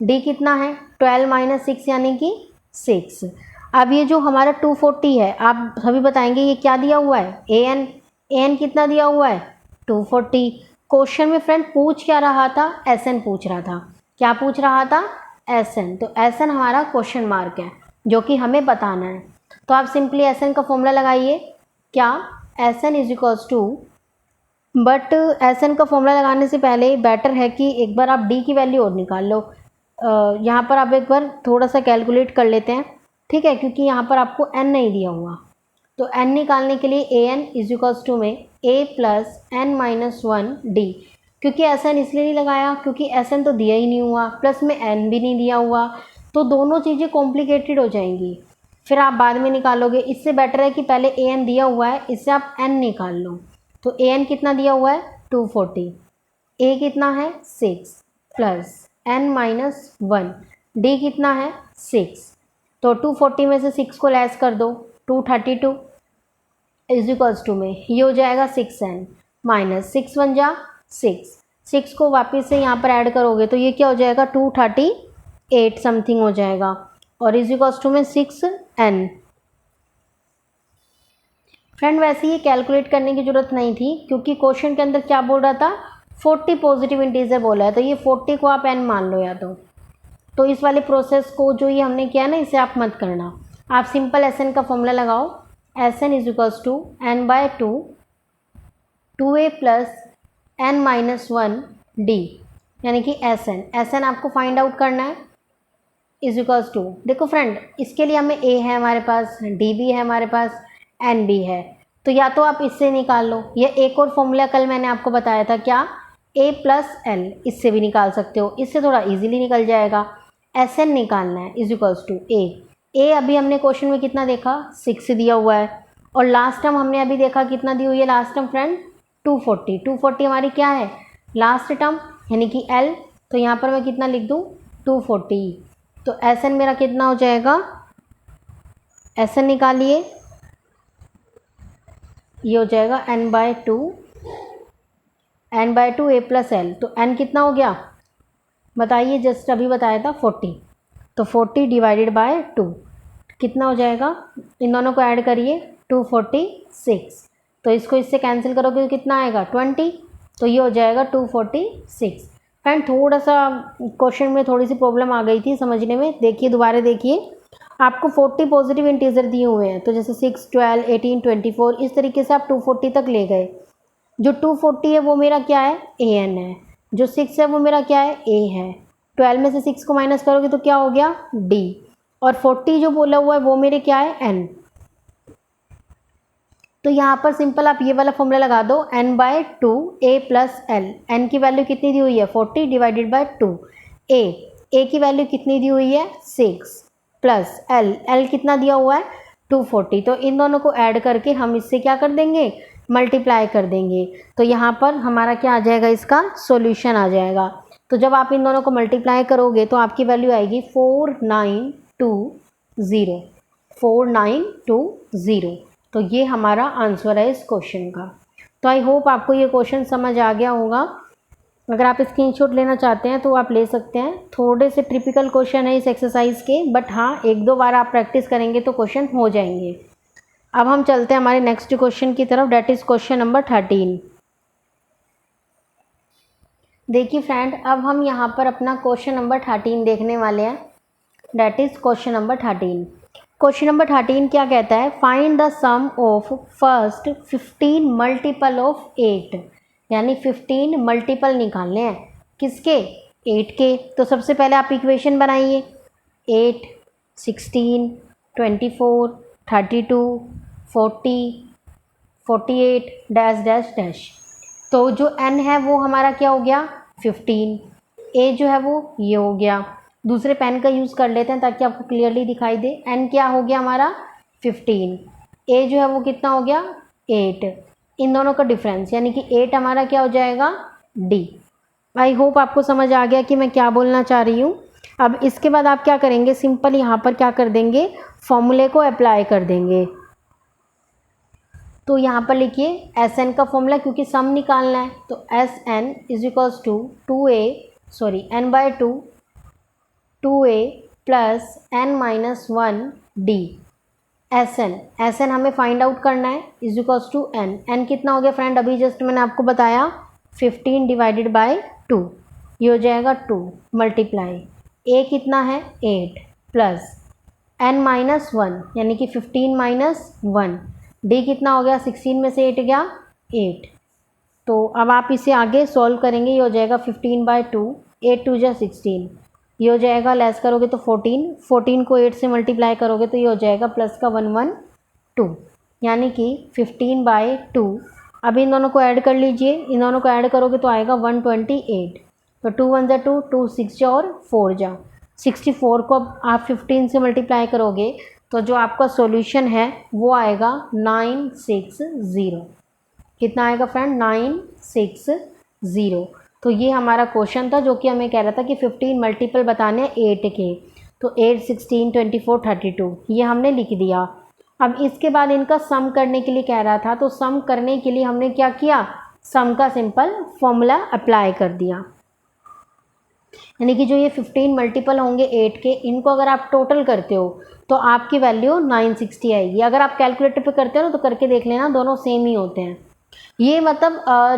d कितना है 12 माइनस 6 यानी कि 6। अब ये जो हमारा 240 है आप सभी बताएंगे ये क्या दिया हुआ है an कितना दिया हुआ है 240। क्वेश्चन में फ्रेंड पूछ क्या रहा था SN पूछ रहा था। क्या पूछ रहा था SN, तो SN हमारा क्वेश्चन मार्क है जो कि हमें बताना है। तो आप सिंपली SN का फॉर्मूला लगाइए। क्या SN is equals to, but SN का फॉर्मूला लगाने से पहले बेटर है कि एक बार आप D की वैल्यू और निकाल लो। यहाँ पर आप एक बार थोड़ा सा कैलकुलेट कर लेते हैं, ठीक है, क्योंकि यहाँ पर आपको n नहीं दिया हुआ। तो n निकालने के लिए an इज इक्वल्स टू में a plus n minus 1 d। क्योंकि SN इसलिए नहीं लगाया क्योंकि SN तो दिया ही नहीं हुआ, प्लस में n भी नहीं दिया हुआ, तो दोनों चीज़ें कॉम्प्लिकेटेड हो जाएंगी, फिर आप बाद में निकालोगे। इससे बेटर है कि पहले an दिया हुआ है, इससे आप n निकाल लो। तो an कितना दिया हुआ है 240, a कितना है 6 प्लस n माइनस 1, d कितना है 6। तो 240 में से 6 को लेस कर दो 232 इज इक्वल्स टू में ये हो जाएगा 6n माइनस 6 1 जा 6 को वापस से यहाँ पर ऐड करोगे तो ये क्या हो जाएगा 238 समथिंग हो जाएगा, और इज इक्वल्स टू में 6n। फ्रेंड वैसे ये कैलकुलेट करने की ज़रूरत नहीं थी क्योंकि क्वेश्चन के अंदर क्या बोल रहा था 40 पॉजिटिव इंटीजर बोला है, तो ये 40 को आप n मान लो या तो इस वाले प्रोसेस को जो ये हमने किया ना इसे आप मत करना। आप सिंपल SN का फॉर्मूला लगाओ। SN is equals to n by 2 2a plus n minus 1 d, यानी कि SN आपको फाइंड आउट करना है इज इक्वल्स टू। देखो फ्रेंड इसके लिए हमें a है हमारे पास, d भी है हमारे पास, n भी है, तो या तो आप इससे निकाल लो, या एक और फॉर्मूला कल मैंने आपको बताया था क्या a प्लस l, इससे भी निकाल सकते हो, इससे थोड़ा इजीली निकल जाएगा। SN निकालना है इज इक्वल्स टू a अभी हमने क्वेश्चन में कितना देखा 6 दिया हुआ है, और लास्ट टर्म हमने अभी देखा कितना दी हुई है लास्ट टर्म फ्रेंड 240 हमारी क्या है लास्ट टर्म यानी कि l, तो यहाँ पर मैं कितना लिख दूँ 240। तो SN मेरा कितना हो जाएगा, SN निकालिए, ये हो जाएगा n by two a plus l। तो n कितना हो गया बताइए, जस्ट अभी बताया था 40, तो 40 डिवाइडेड बाय 2 कितना हो जाएगा, इन दोनों को ऐड करिए 246, तो इसको इससे कैंसिल करोगे तो कितना आएगा 20, तो ये हो जाएगा 246। फ्रेंड थोड़ा सा क्वेश्चन में थोड़ी सी प्रॉब्लम आ गई थी समझने में, देखिए दोबारा देखिए, आपको 40 पॉजिटिव इंटीजर दिए हुए हैं, तो जैसे 6 12 18 24 इस तरीके से आप 240 तक ले गए। जो 240 है वो मेरा क्या है an है, जो 6 है वो मेरा क्या है a है, 12 में से 6 को माइनस करोगे तो क्या हो गया d, और 40 जो बोला हुआ है वो मेरे क्या है n। तो यहाँ पर सिंपल आप ये वाला फॉर्मूला लगा दो n by 2 a plus l। n की वैल्यू कितनी दी हुई है 40 डिवाइडेड बाय 2, a की वैल्यू कितनी दी हुई है 6 प्लस l कितना दिया हुआ है 240, तो इन दोनों को ऐड करके हम इससे क्या कर देंगे मल्टीप्लाई कर देंगे, तो यहाँ पर हमारा क्या आ जाएगा इसका सॉल्यूशन आ जाएगा। तो जब आप इन दोनों को मल्टीप्लाई करोगे तो आपकी वैल्यू आएगी 4920। तो ये हमारा आंसर है इस क्वेश्चन का। तो आई होप आपको ये क्वेश्चन समझ आ गया होगा। अगर आप स्क्रीनशॉट लेना चाहते हैं तो आप ले सकते हैं। थोड़े से ट्रिपिकल क्वेश्चन है इस एक्सरसाइज के, बट हाँ एक दो बार आप प्रैक्टिस करेंगे तो क्वेश्चन हो जाएंगे। अब हम चलते हैं हमारे नेक्स्ट क्वेश्चन की तरफ, डेट इज क्वेश्चन नंबर 13। देखिए फ्रेंड अब हम यहाँ पर अपना क्वेश्चन नंबर 13 देखने वाले हैं, that is question number 13। Question number 13 क्या कहता है, find the sum of first 15 multiple of 8, यानी 15 मल्टीपल निकालने हैं किसके 8 के। तो सबसे पहले आप इक्वेशन बनाइए 8 16 24 32 40 48 डैश डैश डैश। तो जो n है वो हमारा क्या हो गया 15, a जो है वो ये हो गया, दूसरे पेन का यूज़ कर लेते हैं ताकि आपको क्लियरली दिखाई दे। n क्या हो गया हमारा 15, a जो है वो कितना हो गया 8, इन दोनों का डिफरेंस यानी कि 8 हमारा क्या हो जाएगा d। आई होप आपको समझ आ गया कि मैं क्या बोलना चाह रही हूँ। अब इसके बाद आप क्या करेंगे, सिंपल यहाँ पर क्या कर देंगे, फॉर्मूले को अप्लाई कर देंगे। तो यहाँ पर लिखिए एस एन का फॉर्मूला, क्योंकि सम निकालना है तो S N is equals to N by two A plus N minus 1 D. S N हमें फाइंड आउट करना है इज इक्वल्स टू एन कितना हो गया फ्रेंड, अभी जस्ट मैंने आपको बताया 15 डिवाइडेड बाय 2, ये हो जाएगा 2 मल्टीप्लाई ए कितना है 8 प्लस एन माइनस 1 यानी कि 15 माइनस 1, डी कितना हो गया 16 में से 8 गया 8। तो अब आप इसे आगे सॉल्व करेंगे, ये हो जाएगा 15 बाय 2, 8 2 जा 16, ये हो जाएगा लेस करोगे तो 14 को 8 से मल्टीप्लाई करोगे तो ये हो जाएगा प्लस का 112 यानी कि 15 बाय 2। अब इन दोनों को ऐड कर लीजिए, इन दोनों को ऐड करोगे तो आएगा 128, तो 2 1 जा 2, 2 6 जा और 4 जा 64 को अब आप 15 से मल्टीप्लाई करोगे तो जो आपका सॉल्यूशन है वो आएगा 960। कितना आएगा फ्रेंड 960। तो ये हमारा क्वेश्चन था जो कि हमें कह रहा था कि 15 मल्टीपल बताने 8 के, तो 8 16 24 32 ये हमने लिख दिया। अब इसके बाद इनका सम करने के लिए कह रहा था, तो सम करने के लिए हमने क्या किया, सम का सिंपल फॉर्मूला अप्लाई कर दिया। यानी कि जो ये 15 मल्टीपल होंगे 8 के, इनको अगर आप टोटल करते हो तो आपकी वैल्यू 960 आएगी। अगर आप कैलकुलेटर पे करते हो ना तो करके देख लेना, दोनों सेम ही होते हैं। ये मतलब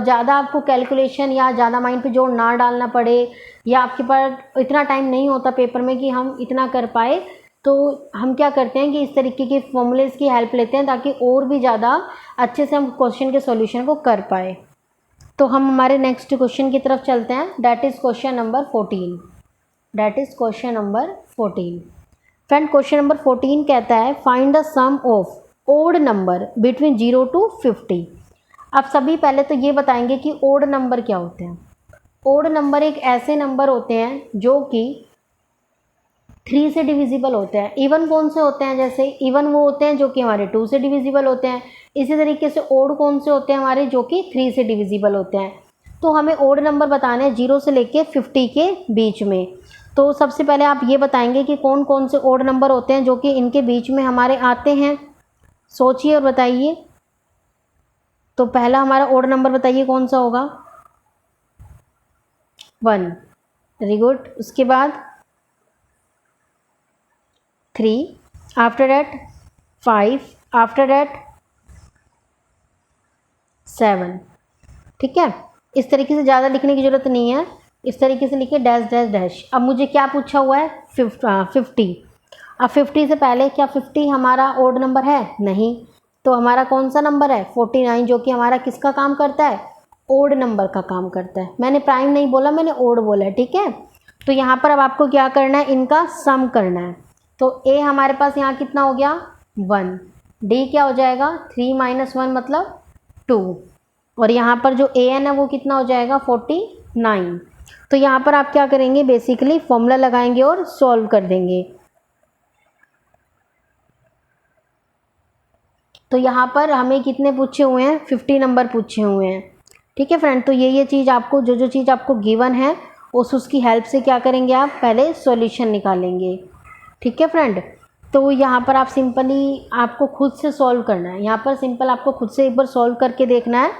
ज़्यादा आपको कैलकुलेशन या ज़्यादा माइंड पे जोर ना डालना पड़े, या आपके पास इतना टाइम नहीं होता पेपर में कि हम इतना कर पाए, तो हम क्या करते हैं कि इस तरीके के फॉर्मूलेज़ की हेल्प लेते हैं ताकि और भी ज़्यादा अच्छे से हम क्वेश्चन के सॉल्यूशन को कर पाए। तो हम हमारे नेक्स्ट क्वेश्चन की तरफ चलते हैं, that is question number 14। Friend question number 14 कहता है find the sum of odd number between 0 to 50। अब सभी पहले तो ये बताएंगे कि ओड नंबर क्या होते हैं। ओड नंबर एक ऐसे नंबर होते हैं जो कि 3 से डिविजिबल होते हैं। इवन कौन से होते हैं, जैसे इवन वो होते हैं जो कि हमारे 2 से डिविजिबल होते हैं। इसी तरीके से ओड कौन से होते हैं हमारे, जो कि 3 से डिविजिबल होते हैं। तो हमें ओड नंबर बताने हैं 0 से लेके 50 के बीच में। तो सबसे पहले आप ये बताएंगे कि कौन कौन से ओड नंबर होते हैं जो कि इनके बीच में हमारे आते हैं, सोचिए और बताइए। तो पहला हमारा ओड नंबर बताइए कौन सा होगा, 1, वेरी गुड। उसके बाद 3, आफ्टर दैट 5, आफ्टर दैट 7। ठीक है, इस तरीके से ज़्यादा लिखने की ज़रूरत नहीं है, इस तरीके से लिखिए डैश डैश डैश। अब मुझे क्या पूछा हुआ है 50। अब 50 से पहले क्या 50 हमारा ओड नंबर है, नहीं, तो हमारा कौन सा नंबर है 49, जो कि हमारा किसका काम करता है, ओड नंबर का काम करता है। मैंने प्राइम नहीं बोला, मैंने ओड बोला है, ठीक है। तो यहाँ पर अब आपको क्या करना है, इनका सम करना है। तो ए हमारे पास यहाँ कितना हो गया 1, डी क्या हो जाएगा 3 - 1 मतलब 2, और यहाँ पर जो ए एन है वो कितना हो जाएगा 49। तो यहाँ पर आप क्या करेंगे, बेसिकली फॉर्मूला लगाएंगे और सॉल्व कर देंगे। तो यहाँ पर हमें कितने पूछे हुए हैं, 50 नंबर पूछे हुए हैं। ठीक है फ्रेंड, तो ये चीज़ आपको जो चीज़ आपको गिवन है उसकी हेल्प से क्या करेंगे, आप पहले सॉल्यूशन निकालेंगे। ठीक है फ्रेंड, तो यहाँ पर आप सिंपली आपको खुद से सॉल्व करना है। यहाँ पर सिंपल आपको खुद से एक बार सॉल्व करके देखना है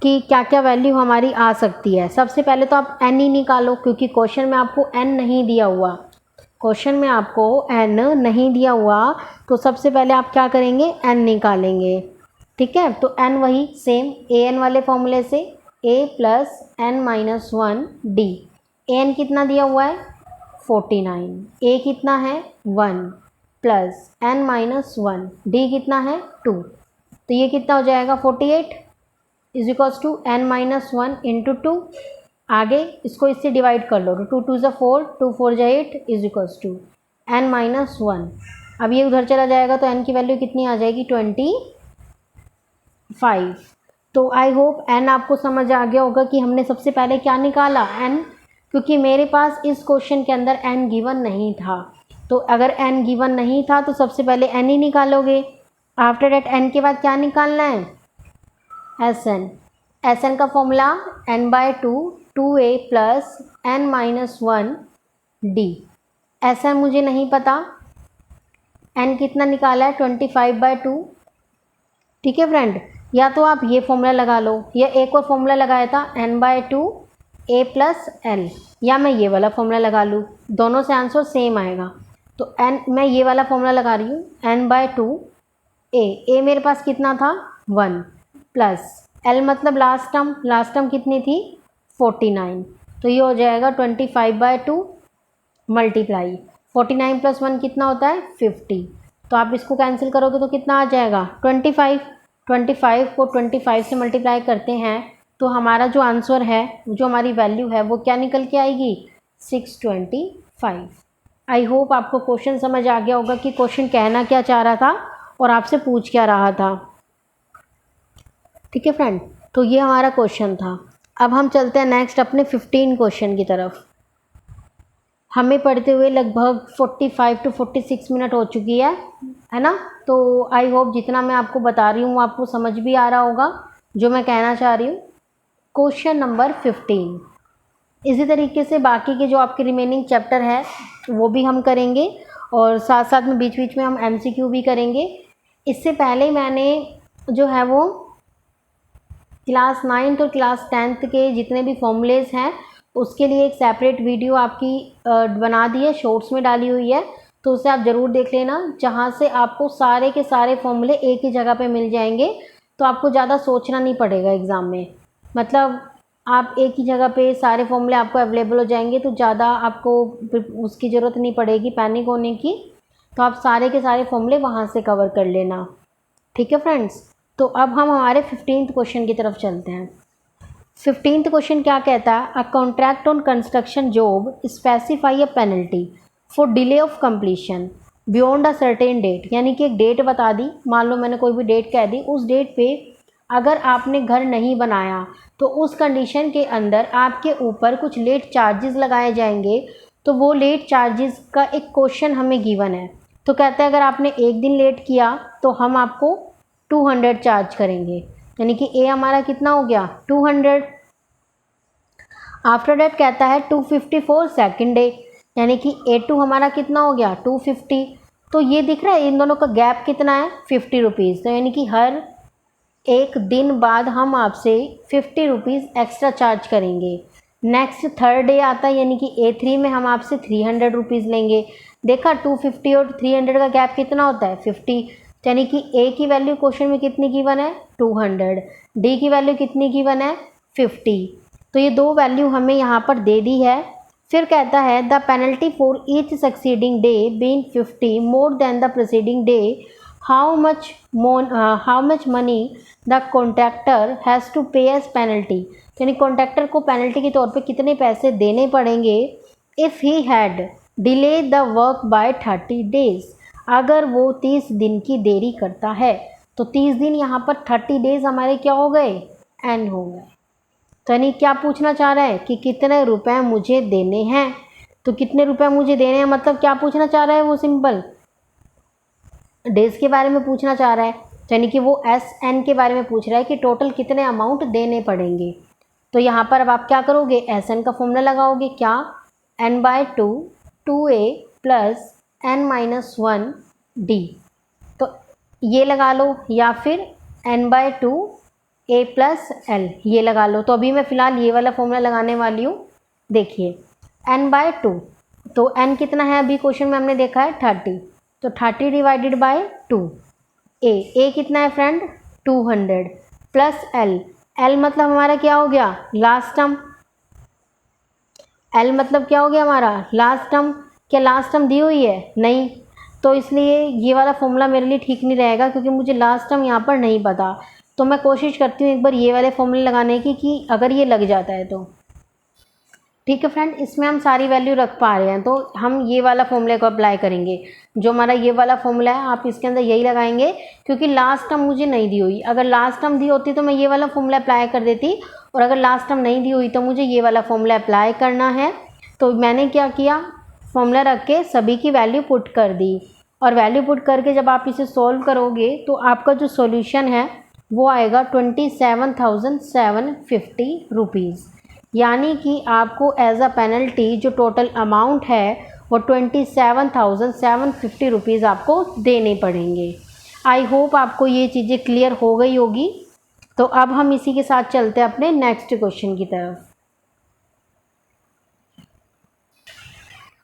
कि क्या क्या वैल्यू हमारी आ सकती है। सबसे पहले तो आप एन ही निकालो, क्योंकि क्वेश्चन में आपको एन नहीं दिया हुआ, क्वेश्चन में आपको एन नहीं दिया हुआ। तो सबसे पहले आप क्या करेंगे, एन निकालेंगे। ठीक है, तो एन वही सेम ए एन वाले फॉर्मूले से ए plus N minus 1 D. A N कितना दिया हुआ है 49, ए कितना है 1 प्लस एन माइनस 1, डी कितना है 2। तो ये कितना हो जाएगा 48 is equals to N minus 1 into 2। आगे इसको इससे डिवाइड कर लो, 2 2 ज़ा 4, 2 4 ज़ा 8 is equals to N minus 1। अब ये उधर चला जाएगा तो एन की वैल्यू कितनी आ जाएगी 25। तो आई होप एन आपको समझ आ गया होगा कि हमने सबसे पहले क्या निकाला, एन क्योंकि मेरे पास इस क्वेश्चन के अंदर n गिवन नहीं था। तो अगर n गिवन नहीं था तो सबसे पहले n ही निकालोगे। आफ्टर डेट n के बाद क्या निकालना है? Sn। Sn का formula n/2 2a plus n-1 d। Sn मुझे नहीं पता, n कितना निकाला है 25/2। ठीक है फ्रेंड, या तो आप ये फॉर्मूला लगा लो या एक और फॉर्मूला लगाया था n/2 a प्लस l, या मैं ये वाला फॉर्मूला लगा लूँ, दोनों से आंसर सेम आएगा। तो मैं ये वाला फॉर्मूला लगा रही हूँ n/2 a मेरे पास कितना था 1 प्लस l मतलब लास्ट टर्म कितनी थी 49। तो ये हो जाएगा 25/2 मल्टीप्लाई 49 प्लस 1 कितना होता है 50। तो आप इसको कैंसिल करोगे तो कितना आ जाएगा 25 को 25 से मल्टीप्लाई करते हैं तो हमारा जो आंसर है, जो हमारी वैल्यू है, वो क्या निकल के आएगी 625। आई होप आपको क्वेश्चन समझ आ गया होगा कि क्वेश्चन कहना क्या चाह रहा था और आपसे पूछ क्या रहा था। ठीक है फ्रेंड, तो ये हमारा क्वेश्चन था। अब हम चलते हैं नेक्स्ट अपने 15 क्वेश्चन की तरफ। हमें पढ़ते हुए लगभग 45 to 46 मिनट हो चुकी है ना। तो आई होप जितना मैं आपको बता रही हूँ आपको समझ भी आ रहा होगा जो मैं कहना चाह रही हूँ। क्वेश्चन नंबर 15, इसी तरीके से बाकी के जो आपके रिमेनिंग चैप्टर है वो भी हम करेंगे और साथ साथ में बीच बीच में हम MCQ भी करेंगे। इससे पहले मैंने जो है वो क्लास 9 और क्लास 10 के जितने भी फॉर्मूलेस हैं उसके लिए एक सेपरेट वीडियो आपकी बना दी है, शॉर्ट्स में डाली हुई है, तो उसे आप ज़रूर देख लेना, जहाँ से आपको सारे के सारे फॉर्मूले एक ही जगह पे मिल जाएंगे। तो आपको ज़्यादा सोचना नहीं पड़ेगा एग्ज़ाम में, मतलब आप एक ही जगह पे सारे फॉर्मूले आपको अवेलेबल हो जाएंगे, तो ज़्यादा आपको उसकी ज़रूरत नहीं पड़ेगी पैनिक होने की। तो आप सारे के सारे फॉर्मूले वहाँ से कवर कर लेना। ठीक है फ्रेंड्स, तो अब हम हमारे 15th क्वेश्चन की तरफ चलते हैं। 15th क्वेश्चन क्या कहता है, a contract on construction job specify a penalty for delay of completion beyond a certain date. यानी कि एक डेट बता दी, मान लो मैंने कोई भी डेट कह दी, उस डेट पे अगर आपने घर नहीं बनाया तो उस कंडीशन के अंदर आपके ऊपर कुछ लेट चार्जेस लगाए जाएंगे। तो वो लेट चार्जेस का एक क्वेश्चन हमें गिवन है। तो कहते हैं अगर आपने एक दिन लेट किया तो हम आपको 200 चार्ज करेंगे, यानी कि ए हमारा कितना हो गया 200। आफ्टर डेट कहता है 250 फॉर सेकेंड डे, यानी कि A2 हमारा कितना हो गया 250। तो ये दिख रहा है इन दोनों का गैप कितना है 50 रुपीज़। तो यानी कि हर एक दिन बाद हम आपसे 50 रुपीज़ एक्स्ट्रा चार्ज करेंगे। नेक्स्ट थर्ड डे आता है, यानी कि A3 में हम आपसे 300 रुपीज़ लेंगे। देखा 250 और 300 का गैप कितना होता है 50। यानी कि ए की वैल्यू क्वेश्चन में कितनी गिवन है 200, डी की वैल्यू कितनी गिवन है 50। तो ये दो वैल्यू हमें यहाँ पर दे दी है। फिर कहता है the penalty for each succeeding day being 50 more than the preceding day, how much money the contractor has to pay as penalty. यानी कॉन्ट्रैक्टर को पेनल्टी के तौर पे कितने पैसे देने पड़ेंगे if he had delay the work by 30 days, अगर वो 30 दिन की देरी करता है। तो 30 दिन यहाँ पर 30 डेज हमारे क्या हो गए एन हो गए। तो यानी क्या पूछना चाह रहा है कि कितने रुपए मुझे देने हैं। तो कितने रुपए मुझे देने हैं मतलब क्या पूछना चाह रहा है, वो सिंपल डेज के बारे में पूछना चाह रहा है। यानी कि वो SN के बारे में पूछ रहा है कि टोटल कितने अमाउंट देने पड़ेंगे। तो यहाँ पर अब आप क्या करोगे SN का फॉर्मूला लगाओगे, क्या n/2 2a plus n-1 d। तो ये लगा लो या फिर n/2 a प्लस l ये लगा लो। तो अभी मैं फ़िलहाल ये वाला फॉर्मूला लगाने वाली हूँ। देखिए n/2, तो n कितना है अभी क्वेश्चन में हमने देखा है 30, तो 30 डिवाइडेड बाय 2। ए कितना है फ्रेंड 200 प्लस l मतलब हमारा क्या हो गया लास्ट टर्म। l मतलब क्या हो गया हमारा लास्ट टर्म। क्या लास्ट टर्म दी हुई है नहीं, तो इसलिए ये वाला फॉर्मूला मेरे लिए ठीक नहीं रहेगा क्योंकि मुझे लास्ट टर्म यहाँ पर नहीं पता। तो मैं कोशिश करती हूँ एक बार ये वाले फॉर्मूले लगाने की कि अगर ये लग जाता है तो ठीक है फ्रेंड, इसमें हम सारी वैल्यू रख पा रहे हैं, तो हम ये वाला फॉर्मूले को अप्लाई करेंगे। जो हमारा ये वाला फॉर्मूला है आप इसके अंदर यही लगाएंगे, क्योंकि लास्ट टर्म मुझे नहीं दी हुई। अगर लास्ट टर्म दी होती तो मैं ये वाला फॉर्मूला अप्लाई कर देती, और अगर लास्ट टर्म नहीं दी हुई तो मुझे ये वाला फॉर्मूला अप्लाई करना है। तो मैंने क्या किया, फॉर्मूला रख के सभी की वैल्यू पुट कर दी, और वैल्यू पुट करके जब आप इसे सॉल्व करोगे तो आपका जो सॉल्यूशन है वो आएगा 27,750 रुपीज़। यानी कि आपको एज अ पेनल्टी जो टोटल अमाउंट है वो 27,750 रुपीज़ आपको देने पड़ेंगे। आई होप आपको ये चीज़ें क्लियर हो गई होगी। तो अब हम इसी के साथ चलते हैं अपने नेक्स्ट क्वेश्चन की तरफ।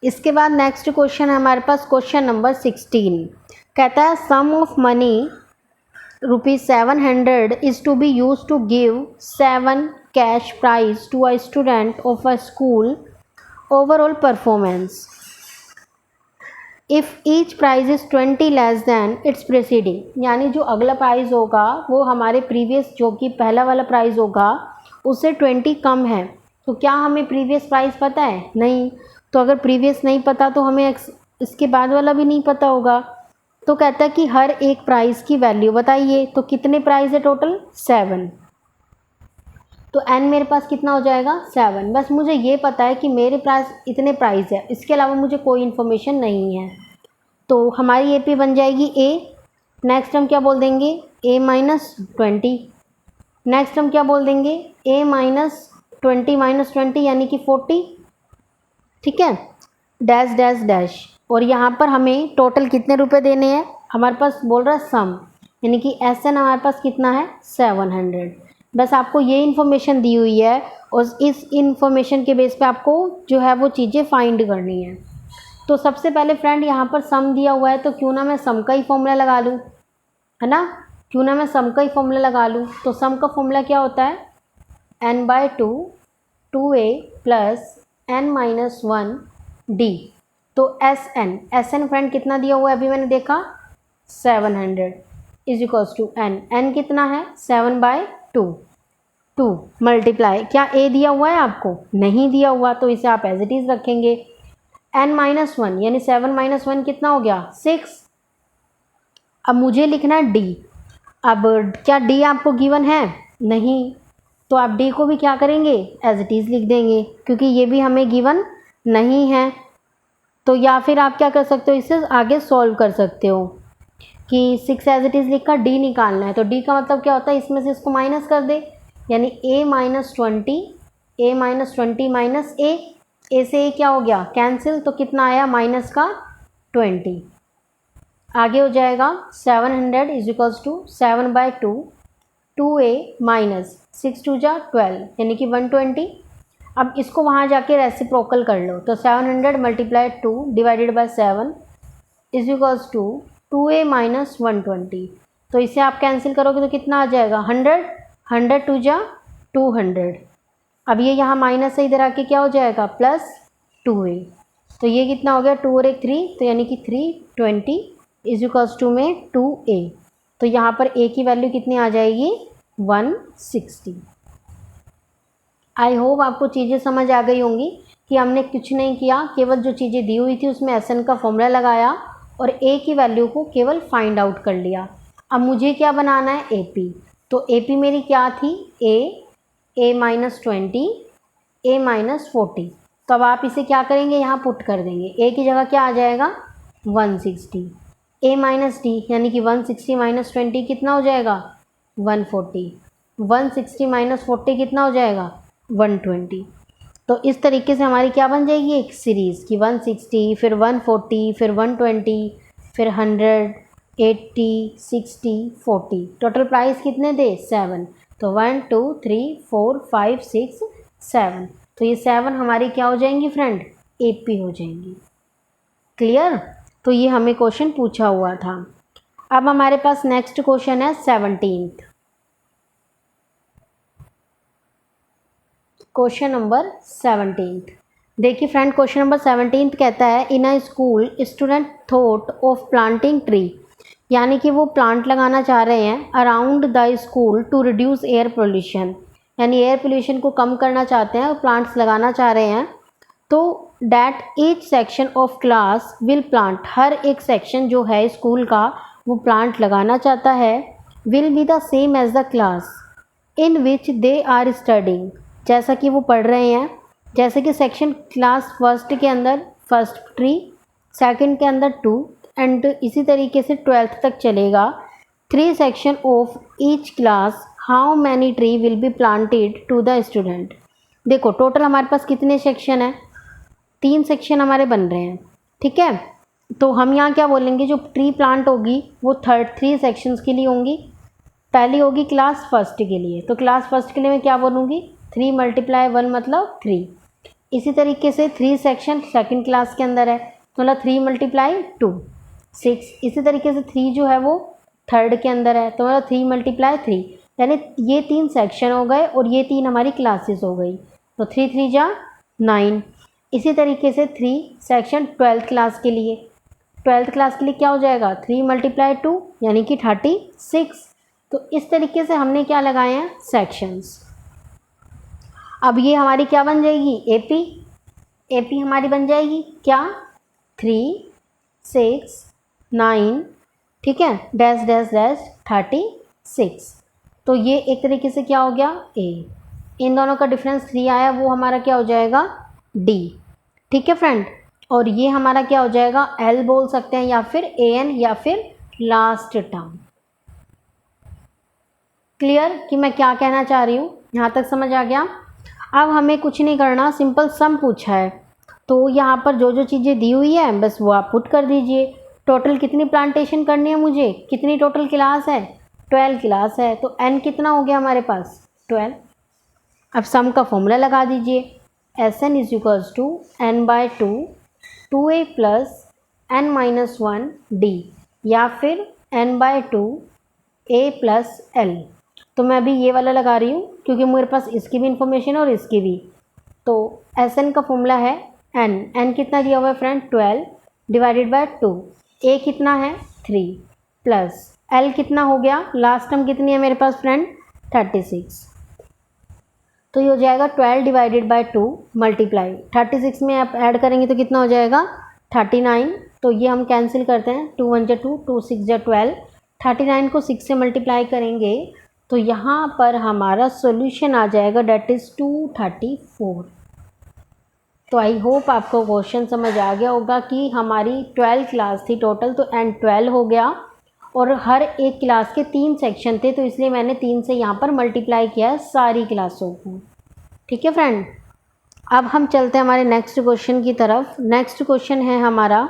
इसके बाद नेक्स्ट क्वेश्चन है हमारे पास क्वेश्चन नंबर 16। कहता है सम of money ₹700 is to be used to give 7 cash prize to a student of a school overall performance. If each prize is 20 less than its preceding, यानी जो अगला प्राइज़ होगा वो हमारे प्रीवियस जो कि पहला वाला प्राइज़ होगा उससे 20 कम है। तो क्या हमें प्रीवियस प्राइस पता है? नहीं। तो अगर प्रीवियस नहीं पता तो हमें इसके बाद वाला भी नहीं पता होगा। तो कहता है कि हर एक प्राइस की वैल्यू बताइए। तो कितने प्राइस है टोटल? 7। तो n मेरे पास कितना हो जाएगा? 7। बस मुझे ये पता है कि मेरे पास इतने प्राइस है, इसके अलावा मुझे कोई इन्फॉर्मेशन नहीं है। तो हमारी ए पी बन जाएगी a। नेक्स्ट हम क्या बोल देंगे? a minus 20। नेक्स्ट हम क्या बोल देंगे? a माइनस 20 यानी कि 40। ठीक है, डैश डैश डैश। और यहाँ पर हमें टोटल कितने रुपए देने हैं? हमारे पास बोल रहा है सम, यानी कि SN हमारे पास कितना है? 700। बस आपको ये इन्फॉर्मेशन दी हुई है और इस इन्फॉर्मेशन के बेस पे आपको जो है वो चीज़ें फाइंड करनी है। तो सबसे पहले फ्रेंड यहाँ पर सम दिया हुआ है, तो क्यों ना मैं सम का ही फॉर्मूला लगा लूँ, है ना? क्यों ना मैं सम का ही फॉर्मूला लगा लूँ। तो सम का फॉर्मूला क्या होता है? n/2 2a plus n-1 d। तो SN फ्रेंड कितना दिया हुआ है अभी मैंने देखा? 700 इज इक्वल्स टू n कितना है? 7/2 2 मल्टीप्लाई, क्या a दिया हुआ है आपको? नहीं दिया हुआ, तो इसे आप एज इट इज़ रखेंगे। n-1 यानी 7 - 1 कितना हो गया? 6। अब मुझे लिखना है d। अब क्या d आपको गिवन है? नहीं। तो आप d को भी क्या करेंगे? एज इट इज़ लिख देंगे, क्योंकि ये भी हमें गिवन नहीं है। तो या फिर आप क्या कर सकते हो, इससे आगे सॉल्व कर सकते हो कि 6 एज इट इज़ लिखा, d निकालना है। तो d का मतलब क्या होता है? इसमें से इसको माइनस कर दे, यानी a - 20 माइनस a से a क्या हो गया? कैंसिल। तो कितना आया? माइनस का 20। आगे हो जाएगा 700 is equals to 7/2 2a minus 6 2 जा 12 यानी कि 120। अब इसको वहाँ जाके रेसिप्रोकल कर लो। तो 700 multiply 2 divided by 7 is equals to 2a minus 120। तो इसे आप कैंसिल करोगे तो कितना आ जाएगा? 100 2 जा 200। अब ये यहाँ माइनस है, इधर आके क्या हो जाएगा? Plus 2a। तो ये कितना हो गया? 2 और 1 3, तो यानी कि 320 इज इक्वल्स टू में 2a। तो यहाँ पर a की वैल्यू कितनी आ जाएगी? 160। आई होप आपको चीज़ें समझ आ गई होंगी कि हमने कुछ नहीं किया, केवल जो चीज़ें दी हुई थी उसमें SN का फॉर्मूला लगाया और a की वैल्यू को केवल फाइंड आउट कर लिया। अब मुझे क्या बनाना है? AP। तो AP मेरी क्या थी? a minus 20 a minus 40। तो अब आप इसे क्या करेंगे? यहाँ पुट कर देंगे। a की जगह क्या आ जाएगा? 160। a माइनस d यानी कि 160 माइनस 20 कितना हो जाएगा? 140। 160 माइनस 40 कितना हो जाएगा? 120। तो इस तरीके से हमारी क्या बन जाएगी? एक सीरीज़ की 160 फिर 140 फिर 120 फिर 100 80 60 40। टोटल प्राइस कितने थे? 7। तो 1 2 3 4 5 6 7। तो ये 7 हमारी क्या हो जाएंगी फ्रेंड? AP हो जाएंगी। क्लियर? तो ये हमें क्वेश्चन पूछा हुआ था। अब हमारे पास नेक्स्ट क्वेश्चन है 17th। Question number 17th। देखिए फ्रेंड, क्वेश्चन नंबर 17th कहता है in a school student thought of planting tree, यानी कि वो प्लांट लगाना चाह रहे हैं around the school to reduce air pollution. यानी एयर पोल्यूशन को कम करना चाहते हैं और प्लांट्स लगाना चाह रहे हैं, तो that each section of class will plant, हर एक सेक्शन जो है स्कूल का वो प्लांट लगाना चाहता है, will be the same as the class in which they are studying, जैसा कि वो पढ़ रहे हैं। जैसे कि सेक्शन क्लास फर्स्ट के अंदर फर्स्ट ट्री, सेकंड के अंदर 2 एंड इसी तरीके से 12th तक चलेगा। 3 section of each class, how many tree will be planted to the student. देखो टोटल हमारे पास कितने सेक्शन हैं, 3 सेक्शन हमारे बन रहे हैं, ठीक है। तो हम यहाँ क्या बोलेंगे, जो ट्री प्लांट होगी वो 3 सेक्शंस के लिए होंगी। पहली होगी क्लास फर्स्ट के लिए, तो क्लास फर्स्ट के लिए मैं क्या बोलूँगी, 3 × 1 मतलब 3। इसी तरीके से 3 सेक्शन सेकंड क्लास के अंदर है, तो मतलब 3 × 2 6। इसी तरीके से 3 जो है वो थर्ड के अंदर है, तो मतलब 3 × 3, यानी ये 3 सेक्शन हो गए और ये 3 हमारी क्लासेस हो गई, तो 3 3 जा 9। इसी तरीके से 3 सेक्शन 12th क्लास के लिए, 12th क्लास के लिए क्या हो जाएगा, 3 × 2 यानी कि 36। तो इस तरीके से हमने क्या लगाए हैं, सेक्शंस। अब ये हमारी क्या बन जाएगी, एपी हमारी बन जाएगी क्या, 3 6 9, ठीक है, डैश डैश डैश 36। तो ये एक तरीके से क्या हो गया, ए। इन दोनों का डिफरेंस 3 आया, वो हमारा क्या हो जाएगा, डी, ठीक है फ्रेंड। और ये हमारा क्या हो जाएगा, एल बोल सकते हैं या फिर एन या फिर लास्ट टर्म। क्लियर कि मैं क्या कहना चाह रही हूँ, यहाँ तक समझ आ गया। अब हमें कुछ नहीं करना, सिंपल सम पूछा है, तो यहाँ पर जो जो चीज़ें दी हुई है बस वो आप पुट कर दीजिए। टोटल कितनी प्लांटेशन करनी है मुझे, कितनी टोटल क्लास है, 12 क्लास है, तो n कितना हो गया हमारे पास, 12। अब सम का फॉर्मूला लगा दीजिए, Sn = n/2 2a + n-1 d, या फिर n/2 a + l। तो मैं अभी ये वाला लगा रही हूँ क्योंकि मेरे पास इसकी भी इंफॉर्मेशन और इसकी भी। तो Sn का फॉर्मूला है n कितना दिया हुआ है फ्रेंड, 12 / 2, a कितना है 3 प्लस l कितना हो गया, लास्ट टर्म कितनी है मेरे पास फ्रेंड, 36। तो ये हो जाएगा 12 / 2 मल्टीप्लाई 36 में आप ऐड करेंगे तो कितना हो जाएगा, 39। तो ये हम कैंसिल करते हैं, 2 1 × 2 2 6 × 12, 39 को 6 से मल्टीप्लाई करेंगे तो यहाँ पर हमारा सॉल्यूशन आ जाएगा, डेट इज़ 234। तो आई होप आपको क्वेश्चन समझ आ गया होगा कि हमारी 12 क्लास थी टोटल, तो एंड 12 हो गया और हर एक क्लास के 3 सेक्शन थे, तो इसलिए मैंने 3 से यहाँ पर मल्टीप्लाई किया है सारी क्लासों को, ठीक है फ्रेंड। अब हम चलते हैं हमारे नेक्स्ट क्वेश्चन की तरफ। नेक्स्ट क्वेश्चन है हमारा,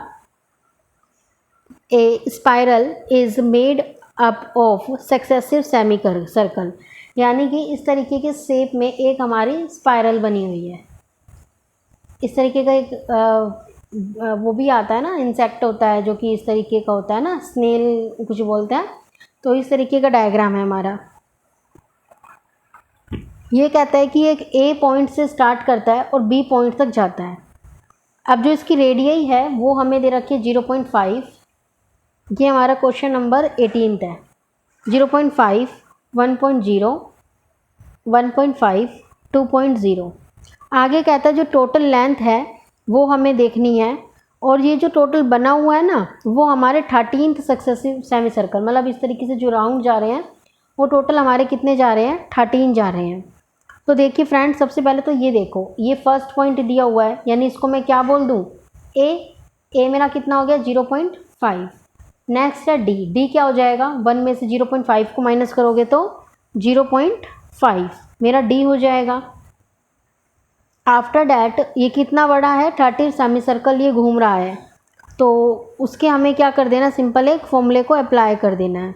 a spiral is made up of successive semi circle, यानी कि इस तरीके के शेप में एक हमारी स्पाइरल बनी हुई है। इस तरीके का एक वो भी आता है ना, इंसेक्ट होता है जो कि इस तरीके का होता है ना, स्नेल कुछ बोलते हैं, तो इस तरीके का डायग्राम है हमारा। ये कहता है कि एक ए पॉइंट से स्टार्ट करता है और बी पॉइंट तक जाता है। अब जो इसकी रेडियई है वो हमें दे रखी है 0.5। ये हमारा क्वेश्चन नंबर 18 है। 0.5 1.0 1.5 2.0। आगे कहता है जो टोटल लेंथ है वो हमें देखनी है, और ये जो टोटल बना हुआ है ना वो हमारे 13th सक्सेसिव सेमी सर्कल, मतलब इस तरीके से जो राउंड जा रहे हैं वो टोटल हमारे कितने जा रहे हैं, 13 जा रहे हैं। तो देखिए फ्रेंड, सबसे पहले तो ये देखो, ये फर्स्ट पॉइंट दिया हुआ है, यानी इसको मैं क्या बोल दूँ, ए मेरा कितना हो गया 0.5। नेक्स्ट है डी क्या हो जाएगा, 1 में से 0.5 को माइनस करोगे तो 0.5 मेरा डी हो जाएगा। आफ्टर डैट ये कितना बड़ा है, 30 सेमी सर्कल ये घूम रहा है, तो उसके हमें क्या कर देना, सिंपल एक फॉर्मूले को अप्लाई कर देना है।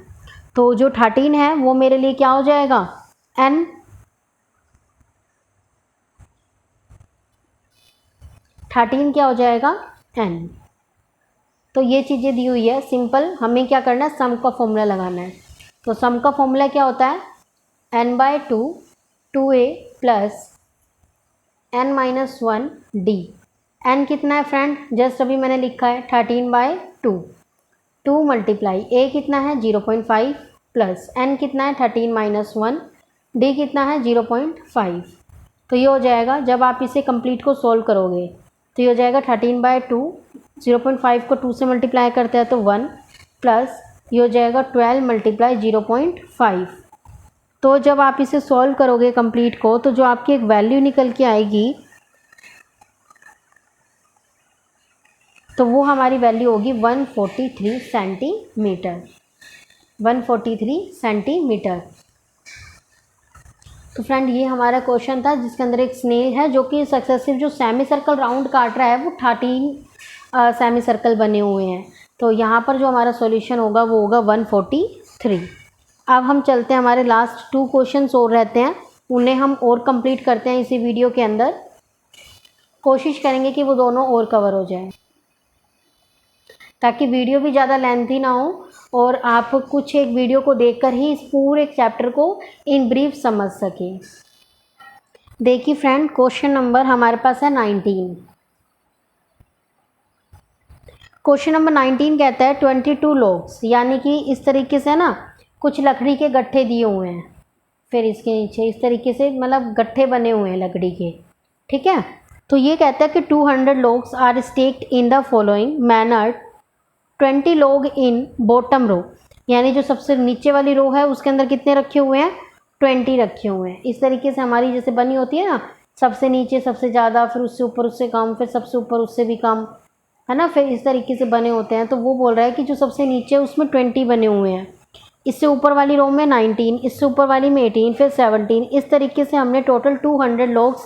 तो जो 13 है वो मेरे लिए क्या हो जाएगा, n। क्या हो जाएगा, n। तो ये चीज़ें दी हुई है, सिंपल हमें क्या करना है, सम का फॉर्मूला लगाना है। तो सम का फॉर्मूला क्या होता है, n/2 2a + n-1 d। n कितना है फ्रेंड, जस्ट अभी मैंने लिखा है 13/2। 2 × a कितना है 0.5 प्लस n कितना है 13 - 1 डी कितना है 0.5। तो ये हो जाएगा, जब आप इसे कंप्लीट को सोल्व करोगे तो ये हो जाएगा 13/2, 0.5 को 2 से मल्टीप्लाई करते हैं तो 1, प्लस ये हो जाएगा 12 मल्टीप्लाई 0.5। तो जब आप इसे सॉल्व करोगे कंप्लीट को तो जो आपकी एक वैल्यू निकल के आएगी तो वो हमारी वैल्यू होगी 143 सेंटीमीटर, 143 सेंटीमीटर। तो फ्रेंड ये हमारा क्वेश्चन था जिसके अंदर एक स्नेल है जो कि सक्सेसिव जो सेमी सर्कल राउंड काट रहा है वो 13 सेमी सर्कल बने हुए हैं। तो यहाँ पर जो हमारा सॉल्यूशन होगा वो होगा 143। अब हम चलते हैं, हमारे लास्ट 2 क्वेश्चंस और रहते हैं, उन्हें हम और कंप्लीट करते हैं इसी वीडियो के अंदर। कोशिश करेंगे कि वो दोनों और कवर हो जाए ताकि वीडियो भी ज़्यादा लेंथी ना हो और आप कुछ एक वीडियो को देखकर ही इस पूरे चैप्टर को इन ब्रीफ समझ सकें। देखिए फ्रेंड, क्वेश्चन नंबर हमारे पास है 19। क्वेश्चन नंबर 19 कहता है 22 लोग्स, यानी कि इस तरीके से ना कुछ लकड़ी के गट्ठे दिए हुए हैं, फिर इसके नीचे इस तरीके से मतलब गट्ठे बने हुए हैं लकड़ी के, ठीक है। तो ये कहता है कि 200 logs are stacked in the following manner, 20 log in bottom row, यानी जो सबसे नीचे वाली रो है उसके अंदर कितने रखे हुए हैं, 20 रखे हुए हैं। इस तरीके से हमारी जैसे बनी होती है ना, सबसे नीचे सबसे ज़्यादा, फिर उससे ऊपर उससे कम, फिर सबसे ऊपर उससे भी कम, है ना, फिर इस तरीके से बने होते हैं। तो वो बोल रहा है कि जो सबसे नीचे उसमें 20 बने हुए हैं, इससे ऊपर वाली रो में 19, इससे ऊपर वाली में 18, फिर 17, इस तरीके से हमने टोटल 200 लोग्स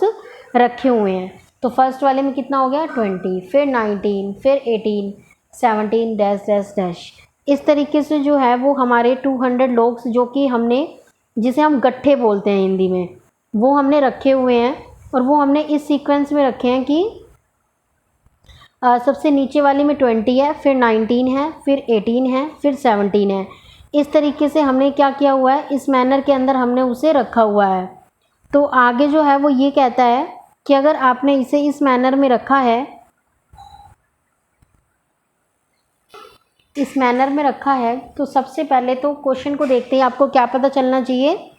रखे हुए हैं। तो फर्स्ट वाले में कितना हो गया 20, फिर 19, फिर 18, 17 डैश डैश डैश, इस तरीके से जो है वो हमारे 200 लोग्स जो कि हमने, जिसे हम गट्ठे बोलते हैं हिंदी में, वो हमने रखे हुए हैं। और वो हमने इस सीक्वेंस में रखे हैं कि सबसे नीचे वाली में 20 है, फिर 19 है, फिर 18 है, फिर 17 है। इस तरीके से हमने क्या किया हुआ है, इस मैनर के अंदर हमने उसे रखा हुआ है। तो आगे जो है वो ये कहता है कि अगर आपने इसे इस मैनर में रखा है, इस मैनर में रखा है, तो सबसे पहले तो क्वेश्चन को देखते ही आपको क्या पता चलना चाहिए,